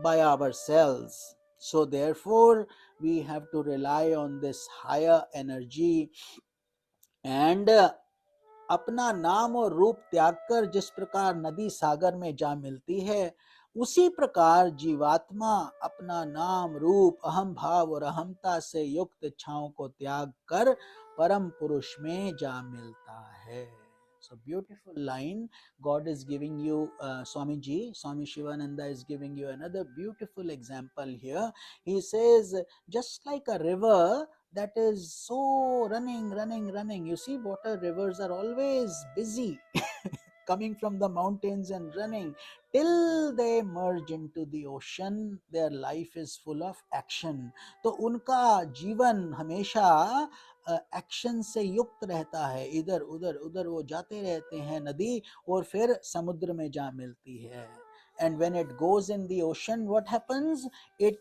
Speaker 1: by ourselves. So therefore we have to rely on this higher energy, and अपना नाम और रूप त्याग कर जिस प्रकार नदी सागर में जा मिलती है, उसी प्रकार जीवात्मा अपना नाम रूप अहम भाव और अहमता से युक्त इच्छाओं को त्याग कर परम पुरुष में जा मिलता है. So beautiful line. God is giving you, Swami Shivananda is giving you another beautiful example here. He says, just like a river that is so running. You see, water rivers are always busy coming from the mountains and running till they merge into the ocean. Their life is full of action. तो उनका जीवन हमेशा action से युक्त रहता है. इधर उधर वो जाते रहते हैं नदी, और फिर समुद्र में जा मिलती है. And when it goes in the ocean, what happens? It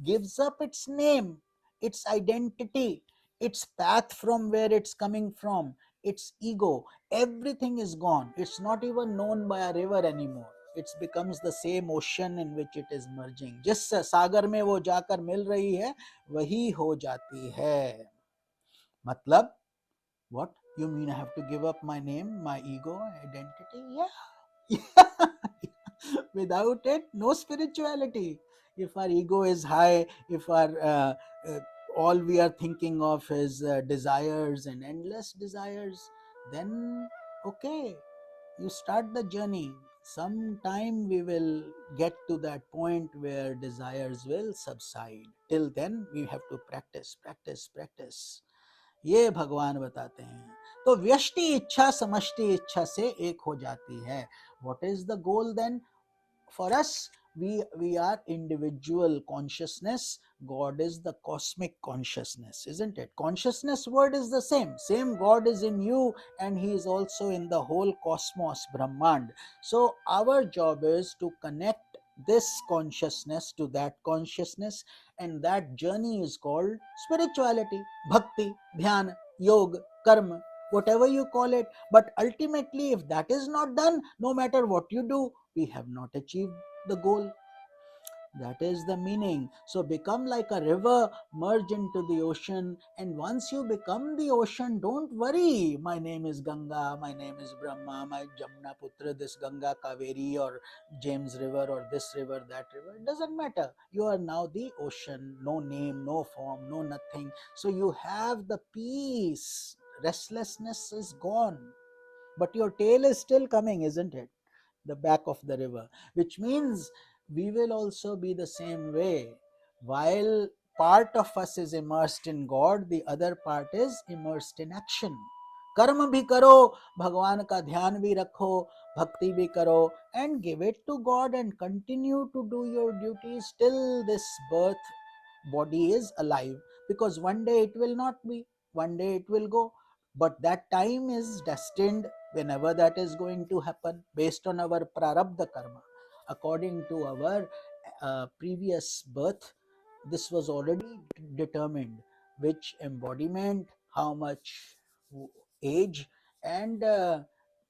Speaker 1: gives up its name, its identity, its path from where it's coming from, its ego. Everything is gone. It's not even known by a river anymore. It becomes the same ocean in which it is merging. जिस सागर में वो जाकर मिल रही है, वही हो जाती है. मतलब, what you mean I have to give up my name, my ego, identity? Yeah. Without it, no spirituality. If our ego is high, if our all we are thinking of is desires and endless desires, then okay, you start the journey. Sometime we will get to that point where desires will subside. Till then we have to practice. ये भगवान बताते हैं. तो व्यष्टि इच्छा समष्टि इच्छा से एक हो जाती है. What is the goal then? For us, we are individual consciousness. God is the cosmic consciousness, isn't it? Consciousness word is the same God is in you, and he is also in the whole cosmos, Brahmand. So our job is to connect this consciousness to that consciousness, and that journey is called spirituality, bhakti, dhyan, yoga, karma, whatever you call it. But ultimately, if that is not done, no matter what you do, we have not achieved the goal. That is the meaning. So become like a river, merge into the ocean, and once you become the ocean, don't worry. My name is Ganga, my name is Brahma, my Jamna Putra, this Ganga, Kaveri, or James River, or this river, that river. It doesn't matter. You are now the ocean, no name, no form, no nothing. So you have the peace. Restlessness is gone. But your tail is still coming, isn't it? The back of the river, which means we will also be the same way. While part of us is immersed in God, the other part is immersed in action. कर्म भी करो, भगवान का ध्यान भी रखो, भक्ति भी करो, and give it to God and continue to do your duties till this birth body is alive, because one day it will not be, one day it will go, but that time is destined. Whenever that is going to happen, based on our prarabdha karma, according to our previous birth, this was already determined, which embodiment, how much age, and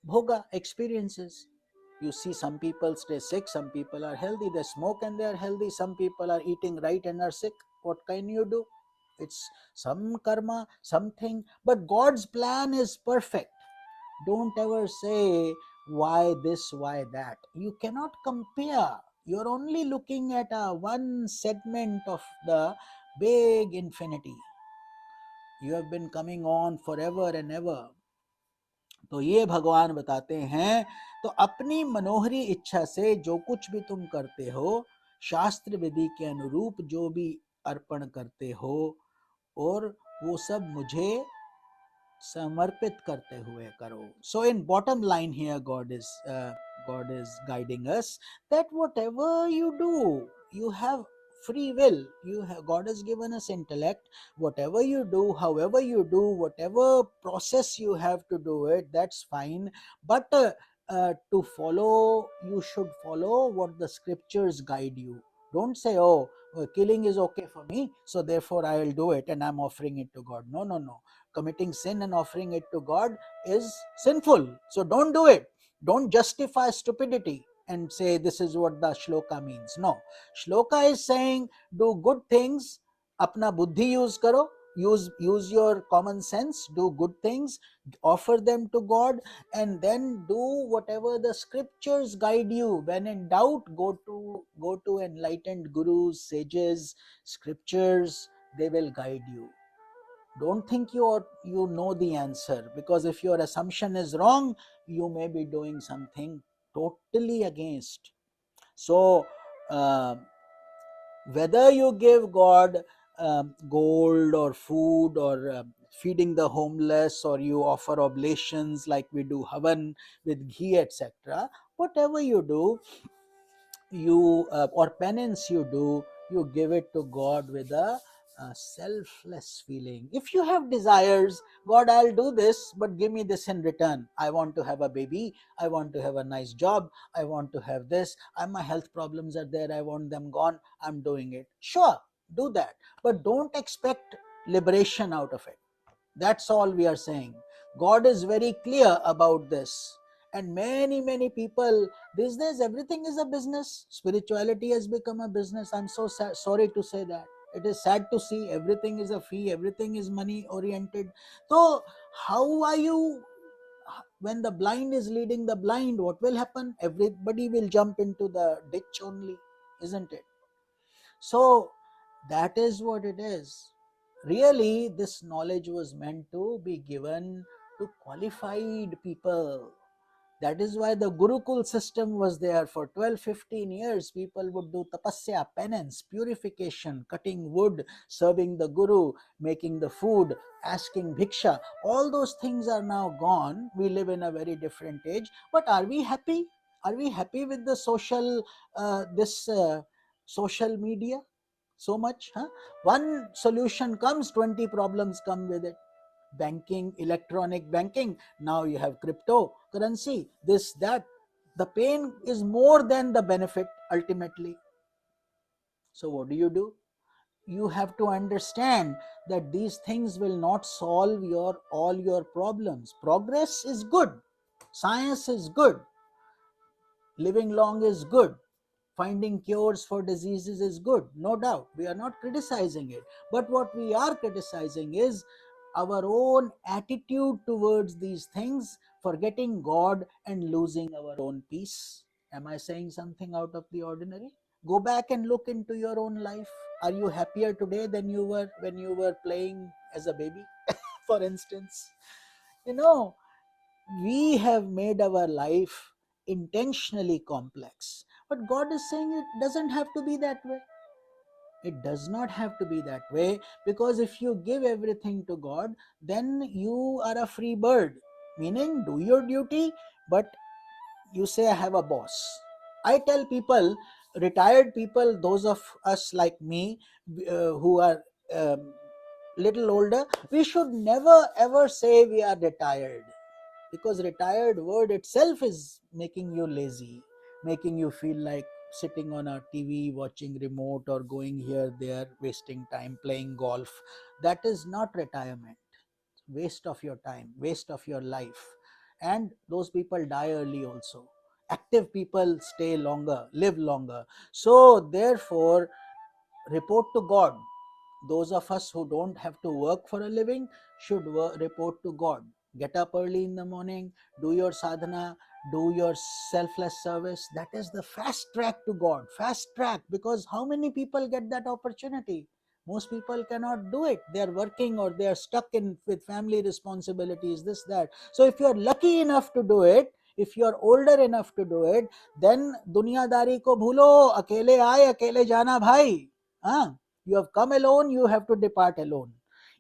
Speaker 1: bhoga experiences. You see, some people stay sick, some people are healthy, they smoke and they are healthy, some people are eating right and are sick. What can you do? It's some karma, something, but God's plan is perfect. Don't ever say why this, why that. You cannot compare. You're only looking at a one segment of the big infinity. You have been coming on forever and ever. तो ये भगवान बताते हैं, तो अपनी मनोहरी इच्छा से जो कुछ भी तुम करते हो, शास्त्र विधि के अनुरूप जो भी अर्पण करते हो, और वो सब मुझे समर्पित करते हुए करो. So in bottom line here, God is guiding us that whatever you do, you have free will. God has given us intellect. Whatever you do, however you do, whatever process you have to do it, that's fine. But to follow, you should follow what the scriptures guide you. Don't say, oh, killing is okay for me, so therefore I will do it and I'm offering it to God. No, no, no. Committing sin and offering it to God is sinful. So don't do it. Don't justify stupidity and say this is what the shloka means. No. Shloka is saying do good things, apna buddhi use karo, use your common sense, do good things, offer them to God, and then do whatever the scriptures guide you. When in doubt, go to enlightened gurus, sages, scriptures, they will guide you. Don't think you know the answer, because if your assumption is wrong, you may be doing something totally against. So whether you give God gold or food, or feeding the homeless, or you offer oblations like we do havan with ghee, etc., whatever you do, you or penance you do, you give it to God with a selfless feeling. If you have desires, God, I'll do this, but give me this in return. I want to have a baby, I want to have a nice job, I want to have this, my health problems are there, I want them gone, I'm doing it. Sure, do that, but don't expect liberation out of it. That's all we are saying. God is very clear about this. And many people these days, everything is a business. Spirituality has become a business. I'm so sorry to say that. It is sad to see everything is a fee, everything is money oriented. So how are you, when the blind is leading the blind, what will happen? Everybody will jump into the ditch only, isn't it? So that is what it is. Really, this knowledge was meant to be given to qualified people. That is why the Gurukul system was there. For 12-15 years, people would do tapasya, penance, purification, cutting wood, serving the Guru, making the food, asking bhiksha. All those things are now gone. We live in a very different age. But are we happy? Are we happy with the social media? So much, huh? One solution comes, 20 problems come with it. Banking, electronic banking, now you have cryptocurrency, this, that. The pain is more than the benefit ultimately. So what do? You have to understand that these things will not solve all your problems. Progress is good, science is good, living long is good, Finding cures for diseases is good, no doubt. We are not criticizing it. But what we are criticizing is our own attitude towards these things, forgetting God and losing our own peace. Am I saying something out of the ordinary? Go back and look into your own life. Are you happier today than you were when you were playing as a baby, for instance? You know, we have made our life intentionally complex. But God is saying it doesn't have to be that way. It does not have to be that way, because if you give everything to God, then you are a free bird. Meaning, do your duty, but you say, I have a boss. I tell people, retired people, those of us like me who are little older, we should never ever say we are retired, because retired word itself is making you lazy, making you feel like sitting on a TV watching remote or going here there, wasting time playing golf. That is not retirement. Waste of your time, waste of your life. And those people die early also. Active people stay longer, live longer. So therefore, report to God. Those of us who don't have to work for a living should report to God. Get up early in the morning, do your sadhana, do your selfless service. That is the fast track to God. Fast track, because how many people get that opportunity? Most people cannot do it. They are working or they are stuck in with family responsibilities, this, that. So if you are lucky enough to do it, if you are older enough to do it, then दुनियादारी को भूलो, अकेले आए अकेले जाना भाई. हाँ, you have come alone, you have to depart alone.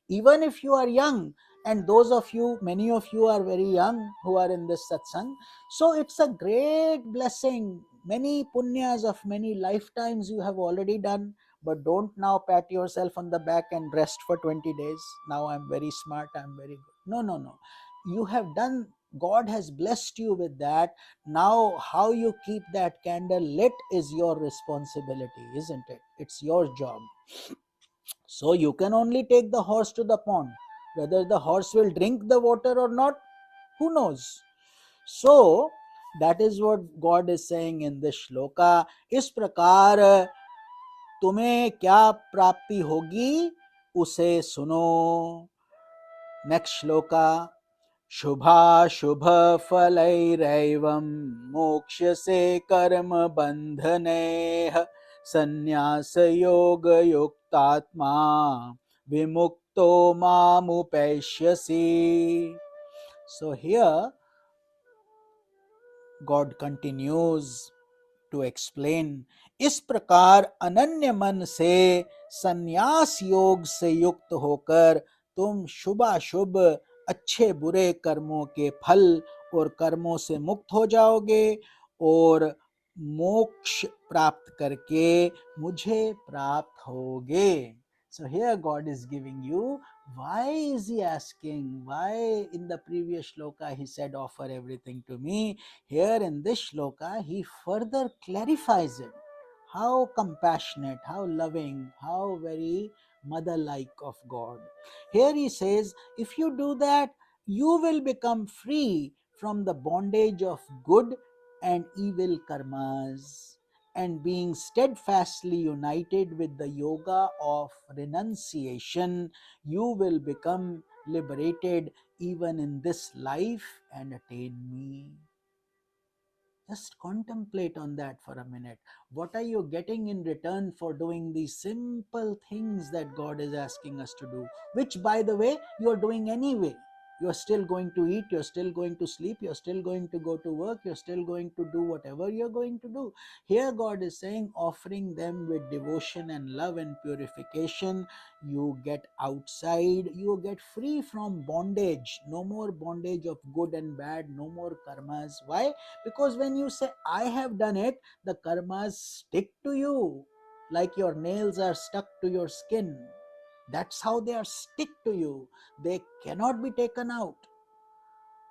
Speaker 1: Even if you are young, and those of you, many of you are very young who are in this satsang, so it's a great blessing. Many punyas of many lifetimes you have already done. But don't now pat yourself on the back and rest for 20 days. Now I'm very smart, I'm very good. No, no, no. You have done, God has blessed you with that. Now, how you keep that candle lit is your responsibility, isn't it? It's your job. So you can only take the horse to the pond. Whether the horse will drink the water or not, who knows? So that is what God is saying in this shloka. इस प्रकार तुम्हें क्या प्राप्ति होगी उसे सुनो. Next shloka. शुभाशुभ फलैरैवं मोक्ष्यसे कर्म बन्धनैः संन्यास योग युक्तात्मा विमुक्तो मामुपैष्यसि. So here God continues to explain. इस प्रकार अनन्य मन से संन्यास योग से युक्त होकर तुम शुभाशुभ अच्छे बुरे कर्मों के फल और कर्मों से मुक्त हो जाओगे और मोक्ष प्राप्त करके मुझे प्राप्त होगे. So here God is giving you, why is he asking? Why in the previous shloka he said offer everything to me? Here in this shloka he further clarifies it. How compassionate, how loving, how very mother-like of God. Here he says, if you do that, you will become free from the bondage of good and evil karmas, and being steadfastly united with the yoga of renunciation, you will become liberated even in this life and attain me. Just contemplate on that for a minute. What are you getting in return for doing these simple things that God is asking us to do? Which, by the way, you are doing anyway. You are still going to eat, you're still going to sleep, you're still going to go to work, you're still going to do whatever you're going to do. Here God is saying, offering them with devotion and love and purification, you get outside, you get free from bondage. No more bondage of good and bad, no more karmas. Why? Because when you say, I have done it, the karmas stick to you like your nails are stuck to your skin. That's how they are stick to you. They cannot be taken out.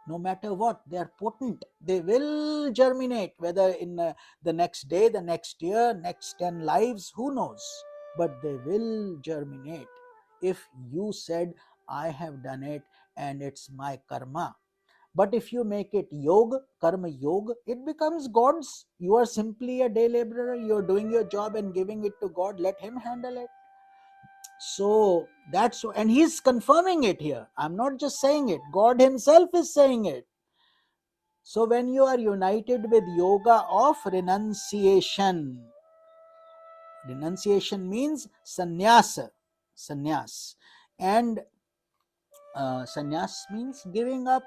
Speaker 1: No matter what, they are potent. They will germinate, whether in the next day, the next year, next 10 lives, who knows? But they will germinate. If you said, I have done it and it's my karma. But if you make it yoga, karma yoga, it becomes God's. You are simply a day laborer. You're doing your job and giving it to God. Let Him handle it. So that's, and He's confirming it here. I'm not just saying it. God Himself is saying it. So when you are united with yoga of renunciation, renunciation means sannyas, sannyas, and sannyas means giving up,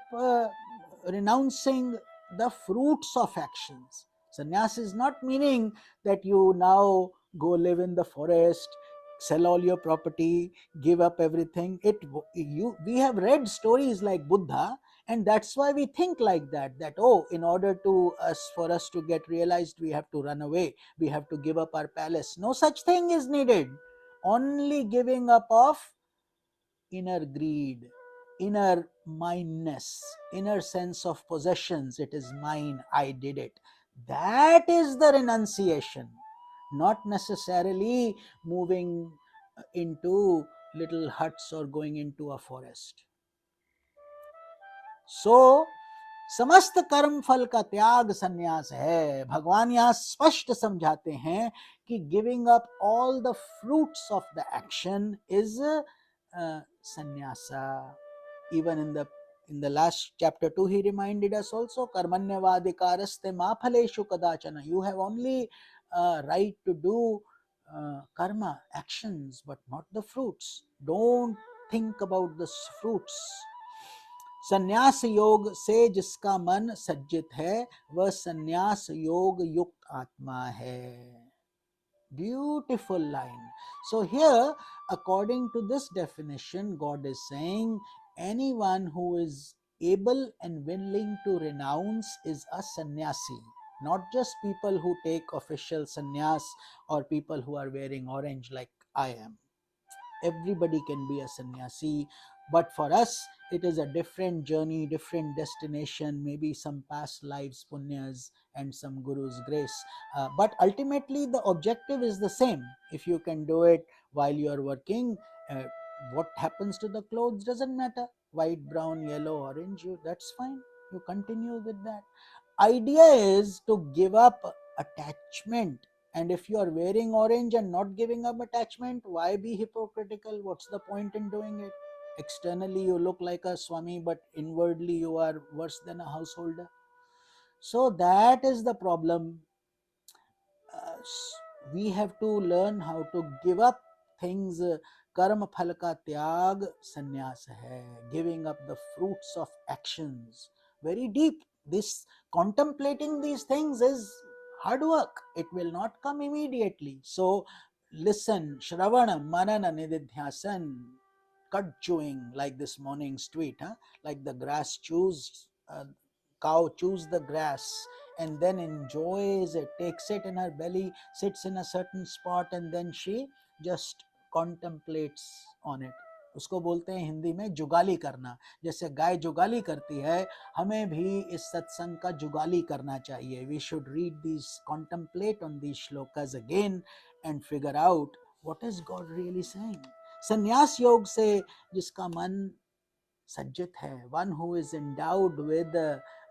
Speaker 1: renouncing the fruits of actions. Sannyas is not meaning that you now go live in the forest, sell all your property, give up everything. We have read stories like Buddha, and that's why we think like that. That, oh, in order for us to get realized, we have to run away. We have to give up our palace. No such thing is needed. Only giving up of inner greed, inner mindness, inner sense of possessions. It is mine, I did it. That is the renunciation, not necessarily moving into little huts or going into a forest. So समस्त कर्म फल का त्याग संन्यास है. भगवान यहाँ स्पष्ट समझाते हैं कि giving up all the fruits of the action is sannyasa. Even in the last chapter 2, he reminded us also, karmanyavadikaraste ma phaleshu kadachana. You have only right to do karma, actions, but not the fruits. Don't think about the fruits. संन्यास योग से जिसका मन सज्जित है, वह संन्यास योग युक्त आत्मा है. Beautiful line. So here, according to this definition, God is saying anyone who is able and willing to renounce is a sannyasi. Not just people who take official sannyas or people who are wearing orange like I am. Everybody can be a sannyasi, but for us it is a different journey, different destination, maybe some past lives punyas and some guru's grace, but ultimately the objective is the same. If you can do it while you are working, what happens to the clothes doesn't matter, white, brown, yellow, orange, that's fine, you continue with that. Idea is to give up attachment. And if you are wearing orange and not giving up attachment, why be hypocritical? What's the point in doing it? Externally you look like a Swami, but inwardly you are worse than a householder. So that is the problem. We have to learn how to give up things. Karma phal ka tyag sannyas hai, giving up the fruits of actions. Very deep. This contemplating these things is hard work. It will not come immediately. So listen, Shravana, Manana, Nididhyasan, cut chewing like this morning's tweet, like the grass chews, cow chews the grass and then enjoys it, takes it in her belly, sits in a certain spot and then she just contemplates on it. उसको बोलते हैं हिंदी में जुगाली करना. जैसे गाय जुगाली करती है, हमें भी इस सत्संग का जुगाली करना चाहिए. We should read these, contemplate on these shlokas again and figure out what is God really saying. संन्यास योग से जिसका मन सज्जित है, one who is endowed with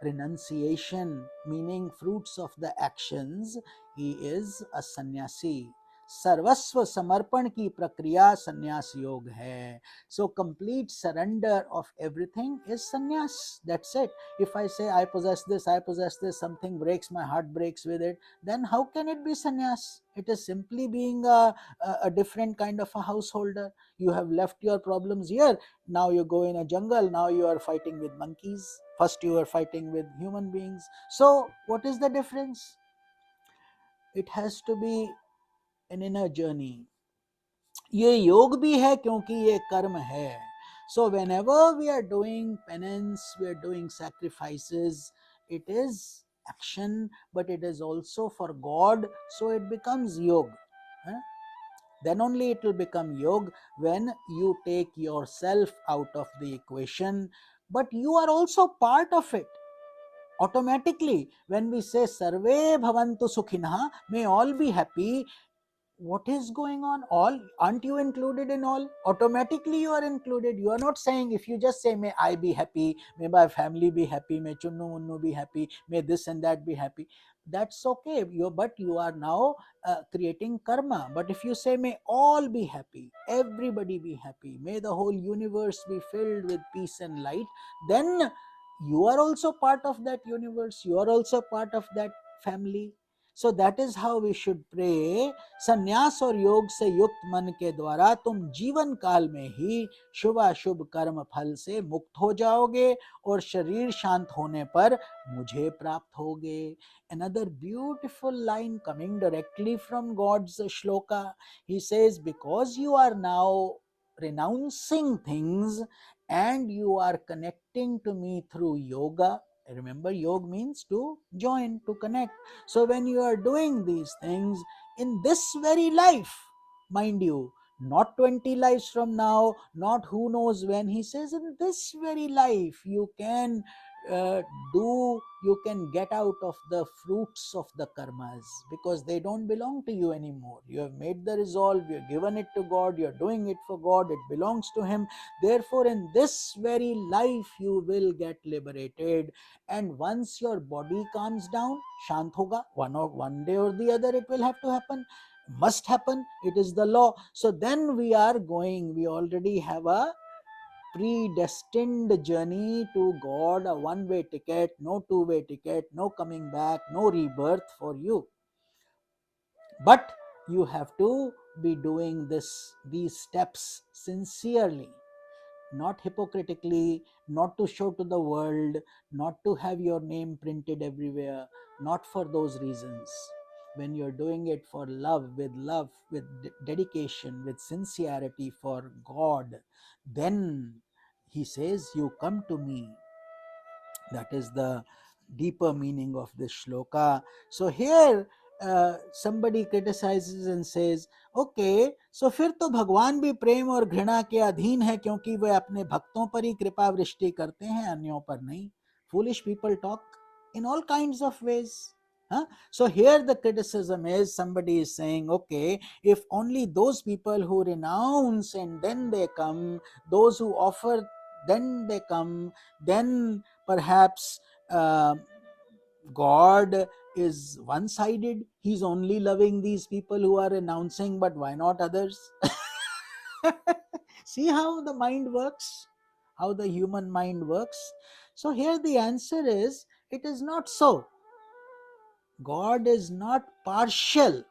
Speaker 1: renunciation, meaning fruits of the actions, he is a sannyasi. सर्वस्व समर्पण की प्रक्रिया संन्यास योग है. So complete surrender of everything is sannyas. That's it. If I say I possess this, something breaks, my heart breaks with it, then how can it be sannyas? It is simply being a different kind of a householder. You have left your problems here. Now you go in a jungle. Now you are fighting with monkeys. First you are fighting with human beings. So what is the difference? It has to be an inner journey. ये योग भी है क्योंकि ये कर्म है. So whenever we are doing penance, we are doing sacrifices, it is action, but it is also for God, so it becomes yoga. Then only it will become yoga when you take yourself out of the equation, but you are also part of it. Automatically, when we say Sarve Bhavantu Sukhinah, may all be happy, what is going on? All, aren't you included in all? Automatically you are included. You are not saying, if you just say, may I be happy, may my family be happy, may Chunnu Munnu be happy, may this and that be happy, that's okay. But you are now creating karma. But if you say, may all be happy, everybody be happy, may the whole universe be filled with peace and light, then you are also part of that universe, you are also part of that family. So that is how we should pray. संन्यास और योग से युक्त मन के द्वारा तुम जीवन काल में ही शुभ अशुभ कर्म फल से मुक्त हो जाओगे और शरीर शांत होने पर मुझे प्राप्त होगे. Another beautiful line coming directly from God's shloka. He says, because you are now renouncing things and you are connecting to me through yoga. Remember, yoga means to join, to connect. So when you are doing these things in this very life, mind you, not 20 lives from now, not who knows when, he says in this very life you can uh, you can get out of the fruits of the karmas, because they don't belong to you anymore. You have made the resolve, you have given it to God, you are doing it for God, it belongs to him. Therefore in this very life you will get liberated. And once your body calms down, shant hoga, one day or the other it will have to happen, must happen, it is the law. So then we already have a predestined journey to God, a one-way ticket, no two-way ticket, no coming back, no rebirth for you. But you have to be doing these steps sincerely, not hypocritically, not to show to the world, not to have your name printed everywhere, not for those reasons. When you're doing it for love, with dedication, with sincerity for God, then he says, you come to me. That is the deeper meaning of this shloka. So here somebody criticizes and says, okay, so फिर तो भगवान भी प्रेम और घृणा के अधीन है, क्योंकि वे अपने भक्तों पर ही कृपा वृष्टि करते हैं, अन्यों पर नहीं. Foolish people talk in all kinds of ways. Huh? So here the criticism is, somebody is saying, okay, if only those people who renounce and then they come, those who offer then they come, then perhaps God is one-sided. He's only loving these people who are renouncing, but why not others? See how the mind works, how the human mind works. So here the answer is, it is not so. God is not partial.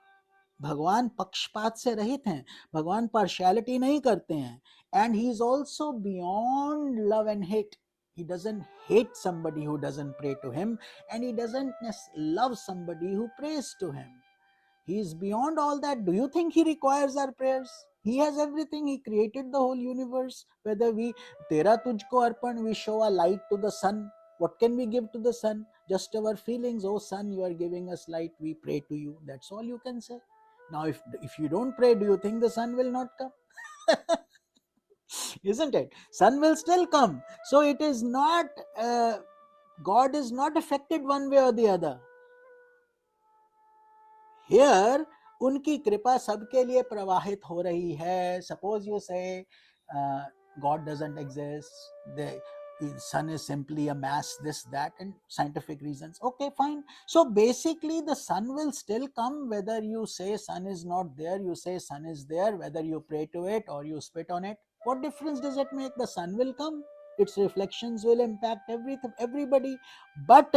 Speaker 1: भगवान पक्षपात से रहित हैं, भगवान partiality नहीं करते हैं. And he is also beyond love and hate. He doesn't hate somebody who doesn't pray to him, and he doesn't love somebody who prays to him. He is beyond all that. Do you think he requires our prayers? He has everything. He created the whole universe. Whether we, Tera tujhko arpan, we show a light to the sun. What can we give to the sun? Just our feelings. Oh sun, you are giving us light, we pray to you. That's all you can say. Now if you don't pray, do you think the sun will not come? Isn't it? Sun will still come. So it is not, God is not affected one way or the other. Here उनकी कृपा सबके लिए प्रवाहित हो रही है. Suppose you say God doesn't exist, the sun is simply a mass, this, that, and scientific reasons. Okay, fine. So basically the sun will still come whether you say sun is not there, you say sun is there, whether you pray to it or you spit on it. What difference does it make? The sun will come. Its reflections will impact everybody. But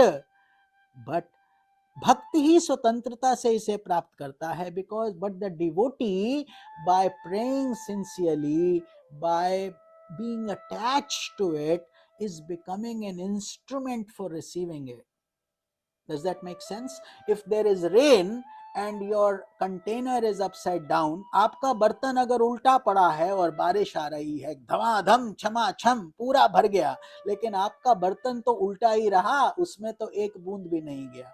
Speaker 1: भक्ति ही स्वतंत्रता से इसे प्राप्त करता है. Because but the devotee, by praying sincerely, by being attached to it, is becoming an instrument for receiving it. Does that make sense? If there is rain and your container is upside down, आपका बर्तन अगर उल्टा पड़ा है और बारिश आ रही है, धमाधम छमाछम पूरा भर गया, लेकिन आपका बर्तन तो उल्टा ही रहा, उसमें तो एक बूंद भी नहीं गया.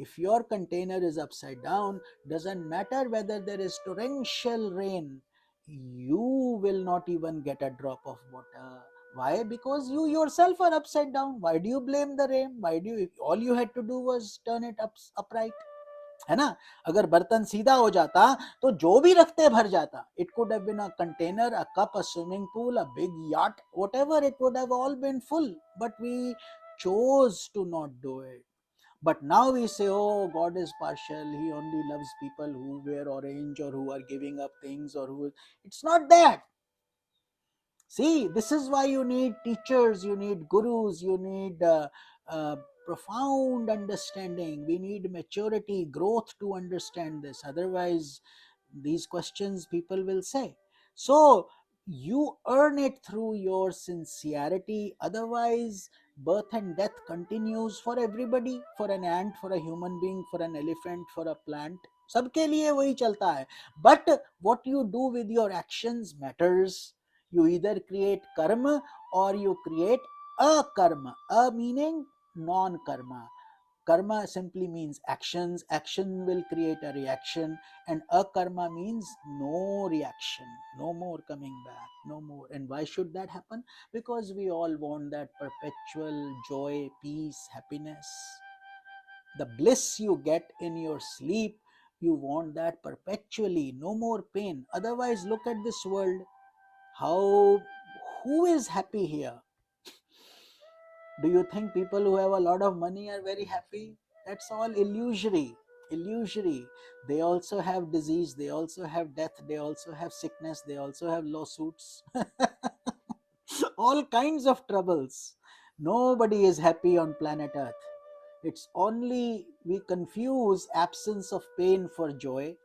Speaker 1: If your container is upside down, doesn't matter whether there is torrential rain, you will not even get a drop of water. Why? Because you yourself are upside down. Why do you blame the rain? Why do you, all you had to do was turn it upright? है ना? अगर बर्तन सीधा हो जाता तो जो भी रखते भर जाता. It could have been a container, a cup, a swimming pool, a big yacht, whatever, it would have all been full, but we chose to not do it. But now we say, oh, God is partial, he only loves people who wear orange or who are giving up things or who. It's not that. See, this is why you need teachers, you need gurus, you need uh, profound understanding. We need maturity, growth to understand this. Otherwise, these questions people will say. So, you earn it through your sincerity. Otherwise, birth and death continues for everybody, for an ant, for a human being, for an elephant, for a plant. सबके लिए वही चलता है. But what you do with your actions matters. You either create karma or you create a karma. A meaning non-karma. Karma simply means actions. Action will create a reaction, and akarma means no reaction, no more coming back, no more. And why should that happen? Because we all want that perpetual joy, peace, happiness. The bliss you get in your sleep, you want that perpetually, no more pain. Otherwise, look at this world. How, who is happy here? Do you think people who have a lot of money are very happy? That's all illusory. Illusory. They also have disease, they also have death, they also have sickness, they also have lawsuits. All kinds of troubles. Nobody is happy on planet Earth. It's only we confuse absence of pain for joy.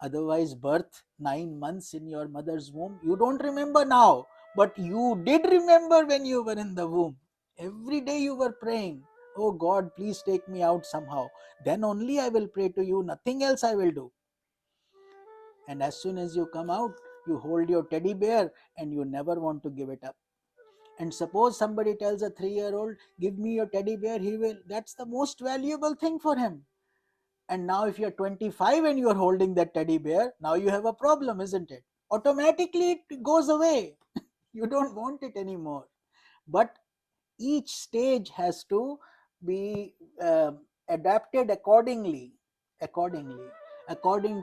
Speaker 1: Otherwise, birth, 9 months in your mother's womb, you don't remember now, but you did remember when you were in the womb. Every day you were praying, oh God, please take me out somehow. Then only I will pray to you, nothing else I will do. And as soon as you come out, you hold your teddy bear and you never want to give it up. And suppose somebody tells a 3-year-old, give me your teddy bear, he will, that's the most valuable thing for him. And now if you're 25 and you're holding that teddy bear, now you have a problem, isn't it? Automatically it goes away. You don't want it anymore. But each stage has to be adapted accordingly, according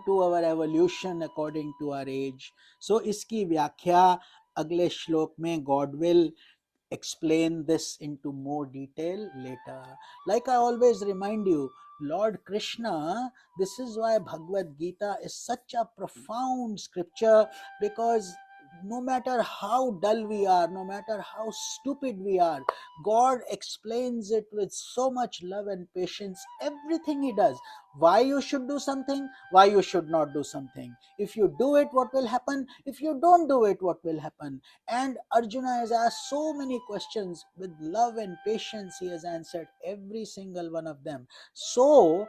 Speaker 1: to our evolution, according to our age. So iski व्याख्या अगले श्लोक में God will explain this into more detail later. Like I always remind you, Lord Krishna, this is why Bhagavad Gita is such a profound scripture, because no matter how dull we are, no matter how stupid we are, God explains it with so much love and patience, everything He does. Why you should do something, why you should not do something. If you do it, what will happen? If you don't do it, what will happen? And Arjuna has asked so many questions. With love and patience, he has answered every single one of them. So,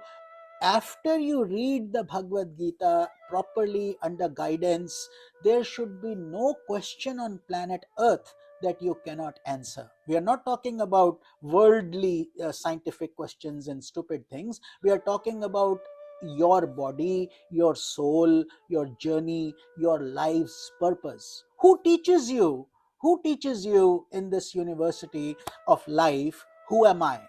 Speaker 1: after you read the Bhagavad Gita properly under guidance, there should be no question on planet Earth that you cannot answer. We are not talking about worldly scientific questions and stupid things. We are talking about your body, your soul, your journey, your life's purpose. Who teaches you? Who teaches you in this university of life? Who am I?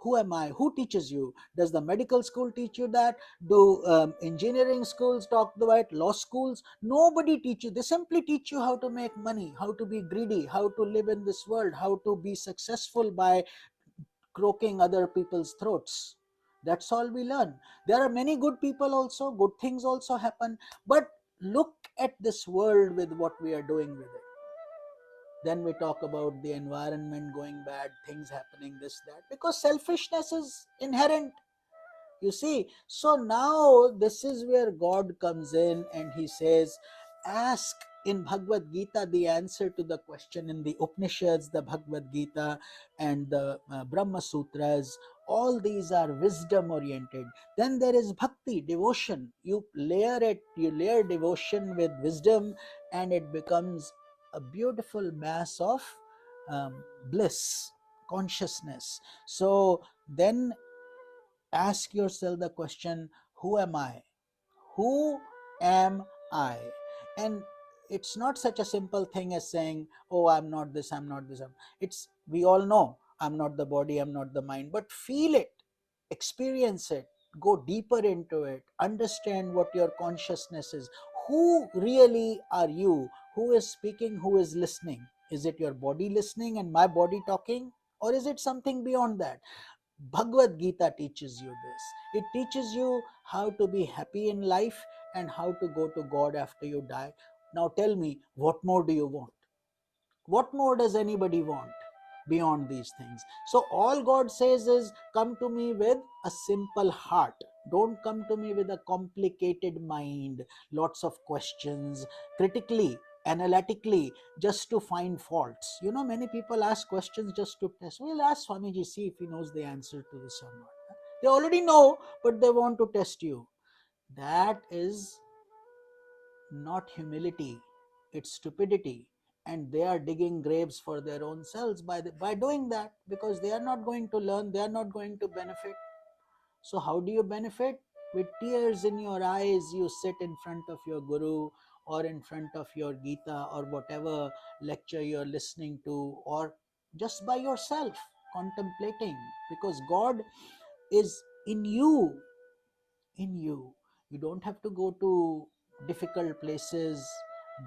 Speaker 1: Who am I? Who teaches you? Does the medical school teach you that? Do engineering schools talk about? Law schools? Nobody teach you. They simply teach you how to make money, how to be greedy, how to live in this world, how to be successful by croaking other people's throats. That's all we learn. There are many good people also, good things also happen, but look at this world with what we are doing with it. Then we talk about the environment going bad, things happening, this, that, because selfishness is inherent, you see. So now this is where God comes in and he says, ask in Bhagavad Gita the answer to the question in the Upanishads, the Bhagavad Gita and the Brahma Sutras. All these are wisdom oriented. Then there is bhakti, devotion. You layer devotion with wisdom, and it becomes a beautiful mass of bliss, consciousness. So then ask yourself the question, who am I? Who am I? And it's not such a simple thing as saying, oh, I'm not this, I'm not this. It's, we all know I'm not the body, I'm not the mind, but feel it, experience it. go deeper into it, understand what your consciousness is. Who really are you? Who is speaking? Who is listening? Is it your body listening and my body talking? Or is it something beyond that? Bhagavad Gita teaches you this. It teaches you how to be happy in life and how to go to God after you die. Now tell me, what more do you want? What more does anybody want beyond these things? So all God says is, come to me with a simple heart. Don't come to me with a complicated mind, lots of questions, critically, analytically, just to find faults. You know, many people ask questions just to test. We'll ask Swamiji, see if he knows the answer to this or not. They already know, but they want to test you. That is not humility, it's stupidity. And they are digging graves for their own selves by doing that, because they are not going to learn, they are not going to benefit. So how do you benefit? With tears in your eyes, you sit in front of your guru, or in front of your Gita, or whatever lecture you're listening to, or just by yourself contemplating, because God is in you. In you, you don't have to go to difficult places,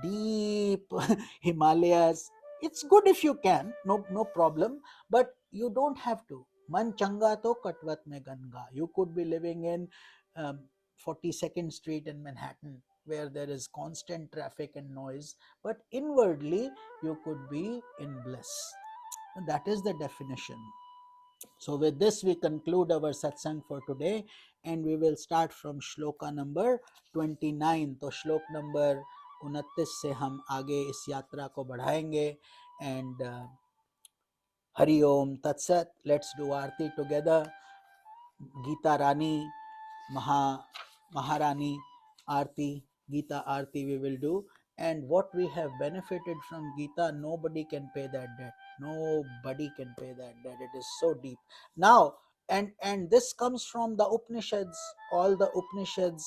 Speaker 1: deep Himalayas. It's good if you can, no problem, but you don't have to. Man changa to katvat mein ganga. You could be living in 42nd Street in Manhattan, where there is constant traffic and noise, but inwardly you could be in bliss. That is the definition. So with this we conclude our satsang for today, and we will start from shloka number 29. तो श्लोक number 29 से हम आगे इस यात्रा को बढ़ाएंगे. And Hari Om Tat Sat. Let's do Aarti together. Gita Rani, Maharani Aarti, Gita Aarti we will do. And what we have benefited from Gita, nobody can pay that debt. Nobody can pay that debt. It is so deep. Now, and this comes from the Upanishads, all the Upanishads,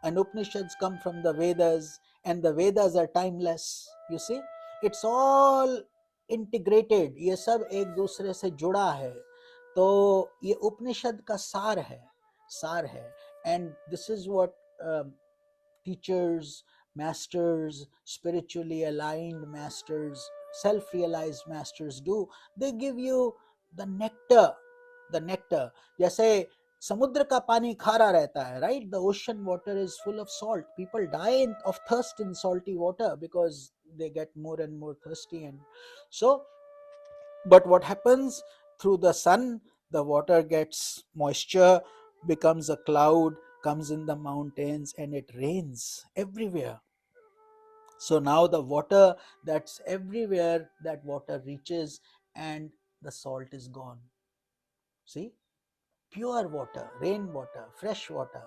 Speaker 1: and Upanishads come from the Vedas, and the Vedas are timeless. You see, it's all integrated. ये सब एक दूसरे से जुड़ा है. तो ये उपनिषद का सार है. And this is what teachers, masters, spiritually aligned masters, self-realized masters do. They give you the nectar. जैसे समुद्र का पानी खारा रहता है, right? The ocean water is full of salt. People die of thirst in salty water because they get more and more thirsty. And so, but what happens? Through the sun, the water gets moisture, becomes a cloud, comes in the mountains, and it rains everywhere. So now the water that's everywhere, that water reaches, and the salt is gone. See? Pure water, rainwater, fresh water.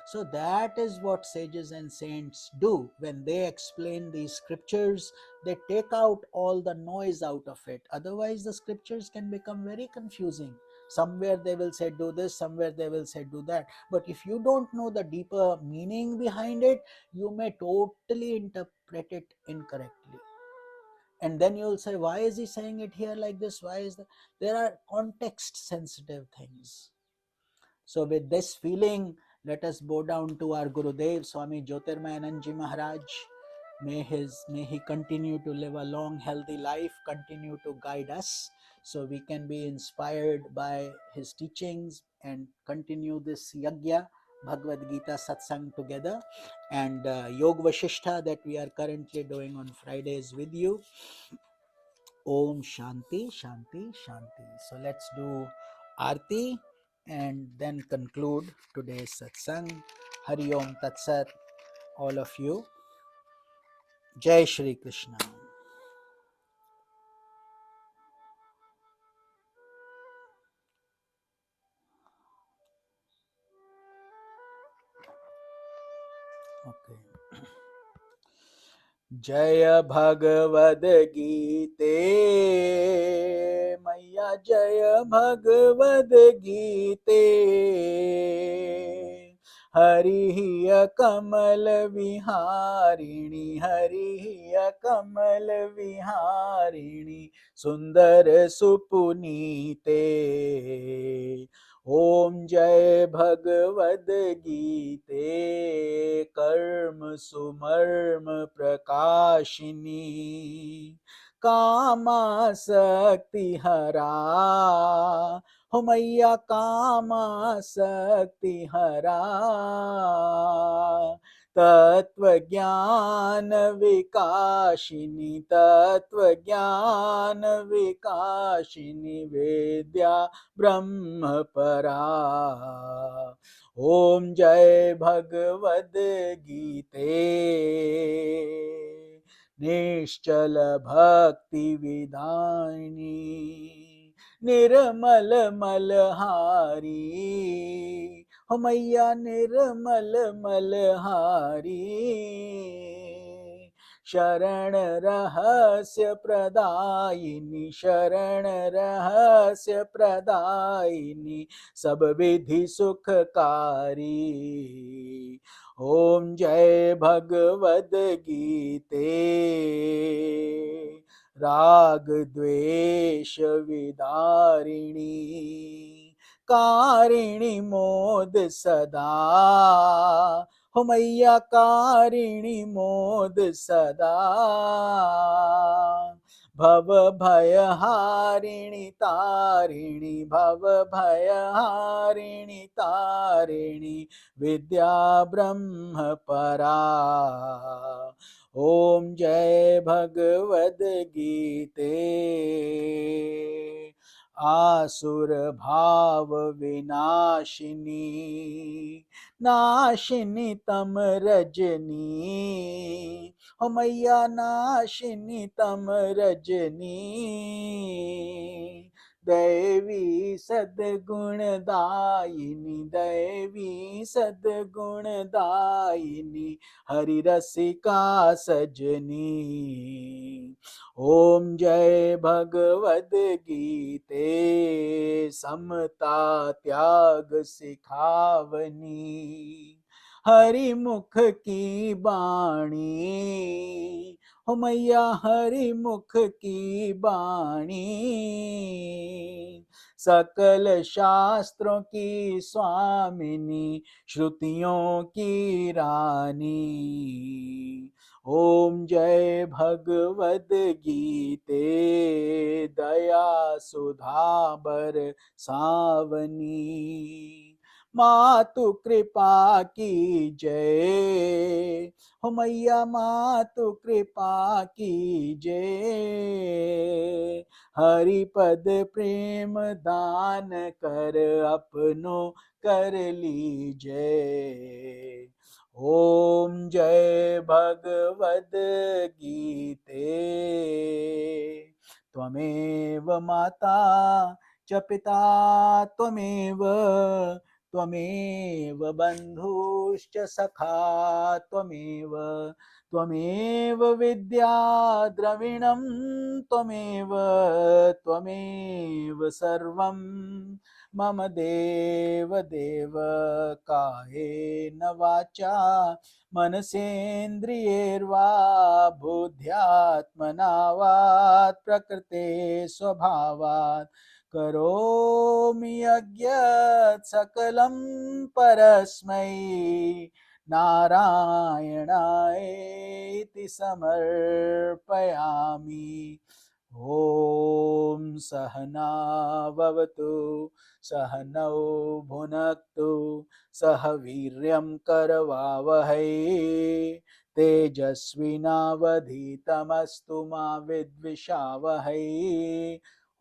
Speaker 1: So that is what sages and saints do. When they explain these scriptures, they take out all the noise out of it. Otherwise, the scriptures can become very confusing. Somewhere they will say do this, somewhere they will say do that. But if you don't know the deeper meaning behind it, you may totally interpret it incorrectly. And then you'll say, why is he saying it here like this? Why is that? There are context sensitive things. So with this feeling, let us bow down to our Gurudev, Swami Jyotirmayananda Ji Maharaj. May he continue to live a long, healthy life, continue to guide us, so we can be inspired by his teachings and continue this yagya, Bhagavad Gita satsang together, and Yoga Vashishtha that we are currently doing on Fridays with you. Om Shanti, Shanti, Shanti. So let's do Aarti and then conclude today's satsang. Hari Om Tat Sat, all of you. Jai Shri Krishna. Okay. Jaya Bhagavad Gita, Maya Jaya Bhagavad Gita. Hariya Kamal Viharini, Hariya Kamal Viharini, Sundar Supunite. ओम जय भगवद गीते कर्म सुमर्म प्रकाशिनी कामासक्ति हरा हो मैया कामासक्ति हरा तत्व ज्ञान विकाशिनी तत्व ज्ञान विकाशिनी वेद्या ब्रह्म परा ओम जय भगवद गीते निश्चल भक्ति विधानी निर्मल मलहारी हो मैया निर्मल मलहारी शरण रहस्य प्रदायिनी शरण रहस्य प्रदायिनी सब विधि सुखकारी ओम जय भगवद गीते राग द्वेष विदारिणी कारिणी मोद सदा हो मैया कारिणी मोद सदा भव भय हारिणी तारिणी भव भय हारिणी तारिणी विद्या ब्रह्म परा ओम जय भगवद गीते आसुर भाव विनाशिनी नाशिनी तम रजनी हो मैया नाशिनी तम रजनी दैवी सद्गुण दायिनी दैवी सद्गुण दायिनी हरि रसिका सजनी ओम जय भगवद गीते समता त्याग सिखावनी हरि मुख की बाणी हो मैया हरि मुख की बाणी सकल शास्त्रों की स्वामिनी श्रुतियों की रानी ओम जय भगवद गीते दया सुधा बर सावनी मातु कृपा की जय हो मैया मातु कृपा की जय हरि पद प्रेम दान कर अपनो कर लीजय ओम जय भगवद गीते त्वमेव माता च पिता त्वमेव त्वमेव बन्धुश्च सखा त्वमेव त्वमेव विद्या द्रविणं त्वमेव त्वमेव सर्वं मम देव देव कायेन वाचा मनसेन्द्रियैर्वा बुद्ध्यात्मना वा प्रकृते स्वभावात् करोमि यज्ञत् सकलं परस्मै नारायणायेति समर्पयामि ॐ सहना भवतु सहनौ भुनक्तु सह वीर्यं करवावहै तेजस्विनावधीतमस्तु मा विद्विषावहै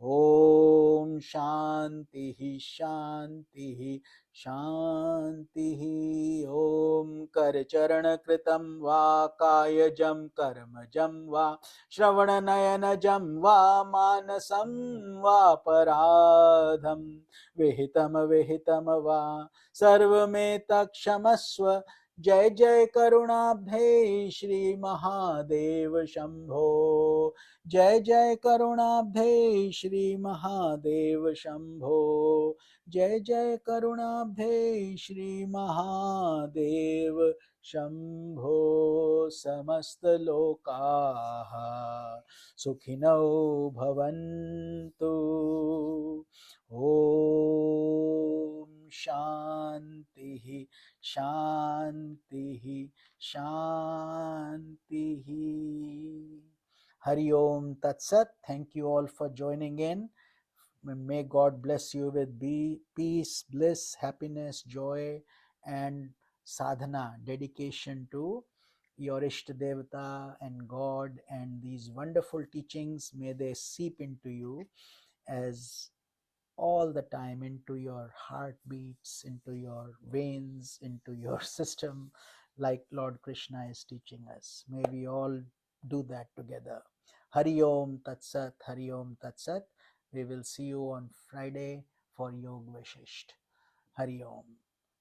Speaker 1: ओम शांति शांति शांति ओम करचरण कृतं वा कायजं कर्मजं वा श्रवणनयनजं वा मानसं वा पराधं विहितं विहितं वा सर्वमेतत्क्षमस्व जय जय करुणाब्धे श्री महादेव शंभो जय जय करुणाब्धे श्री महादेव शंभो जय जय करुणाब्धे Shri Mahadev Dev Shambho Samastalokaha Sukhinau Bhavantu. Om Shanti Shanti Shanti. Hari Om Tat Sat. Thank you all for joining in. May God bless you with peace, bliss, happiness, joy, and sadhana, dedication to your Ishta Devata and God, and these wonderful teachings. May they seep into you as all the time, into your heartbeats, into your veins, into your system, like Lord Krishna is teaching us. May we all do that together. Hari Om Tat Sat, Hari Om Tat Sat. We will see you on Friday for Yog Vashisht. Hari Om.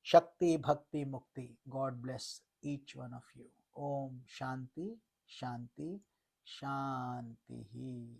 Speaker 1: Shakti, Bhakti, Mukti. God bless each one of you. Om Shanti, Shanti, Shanti.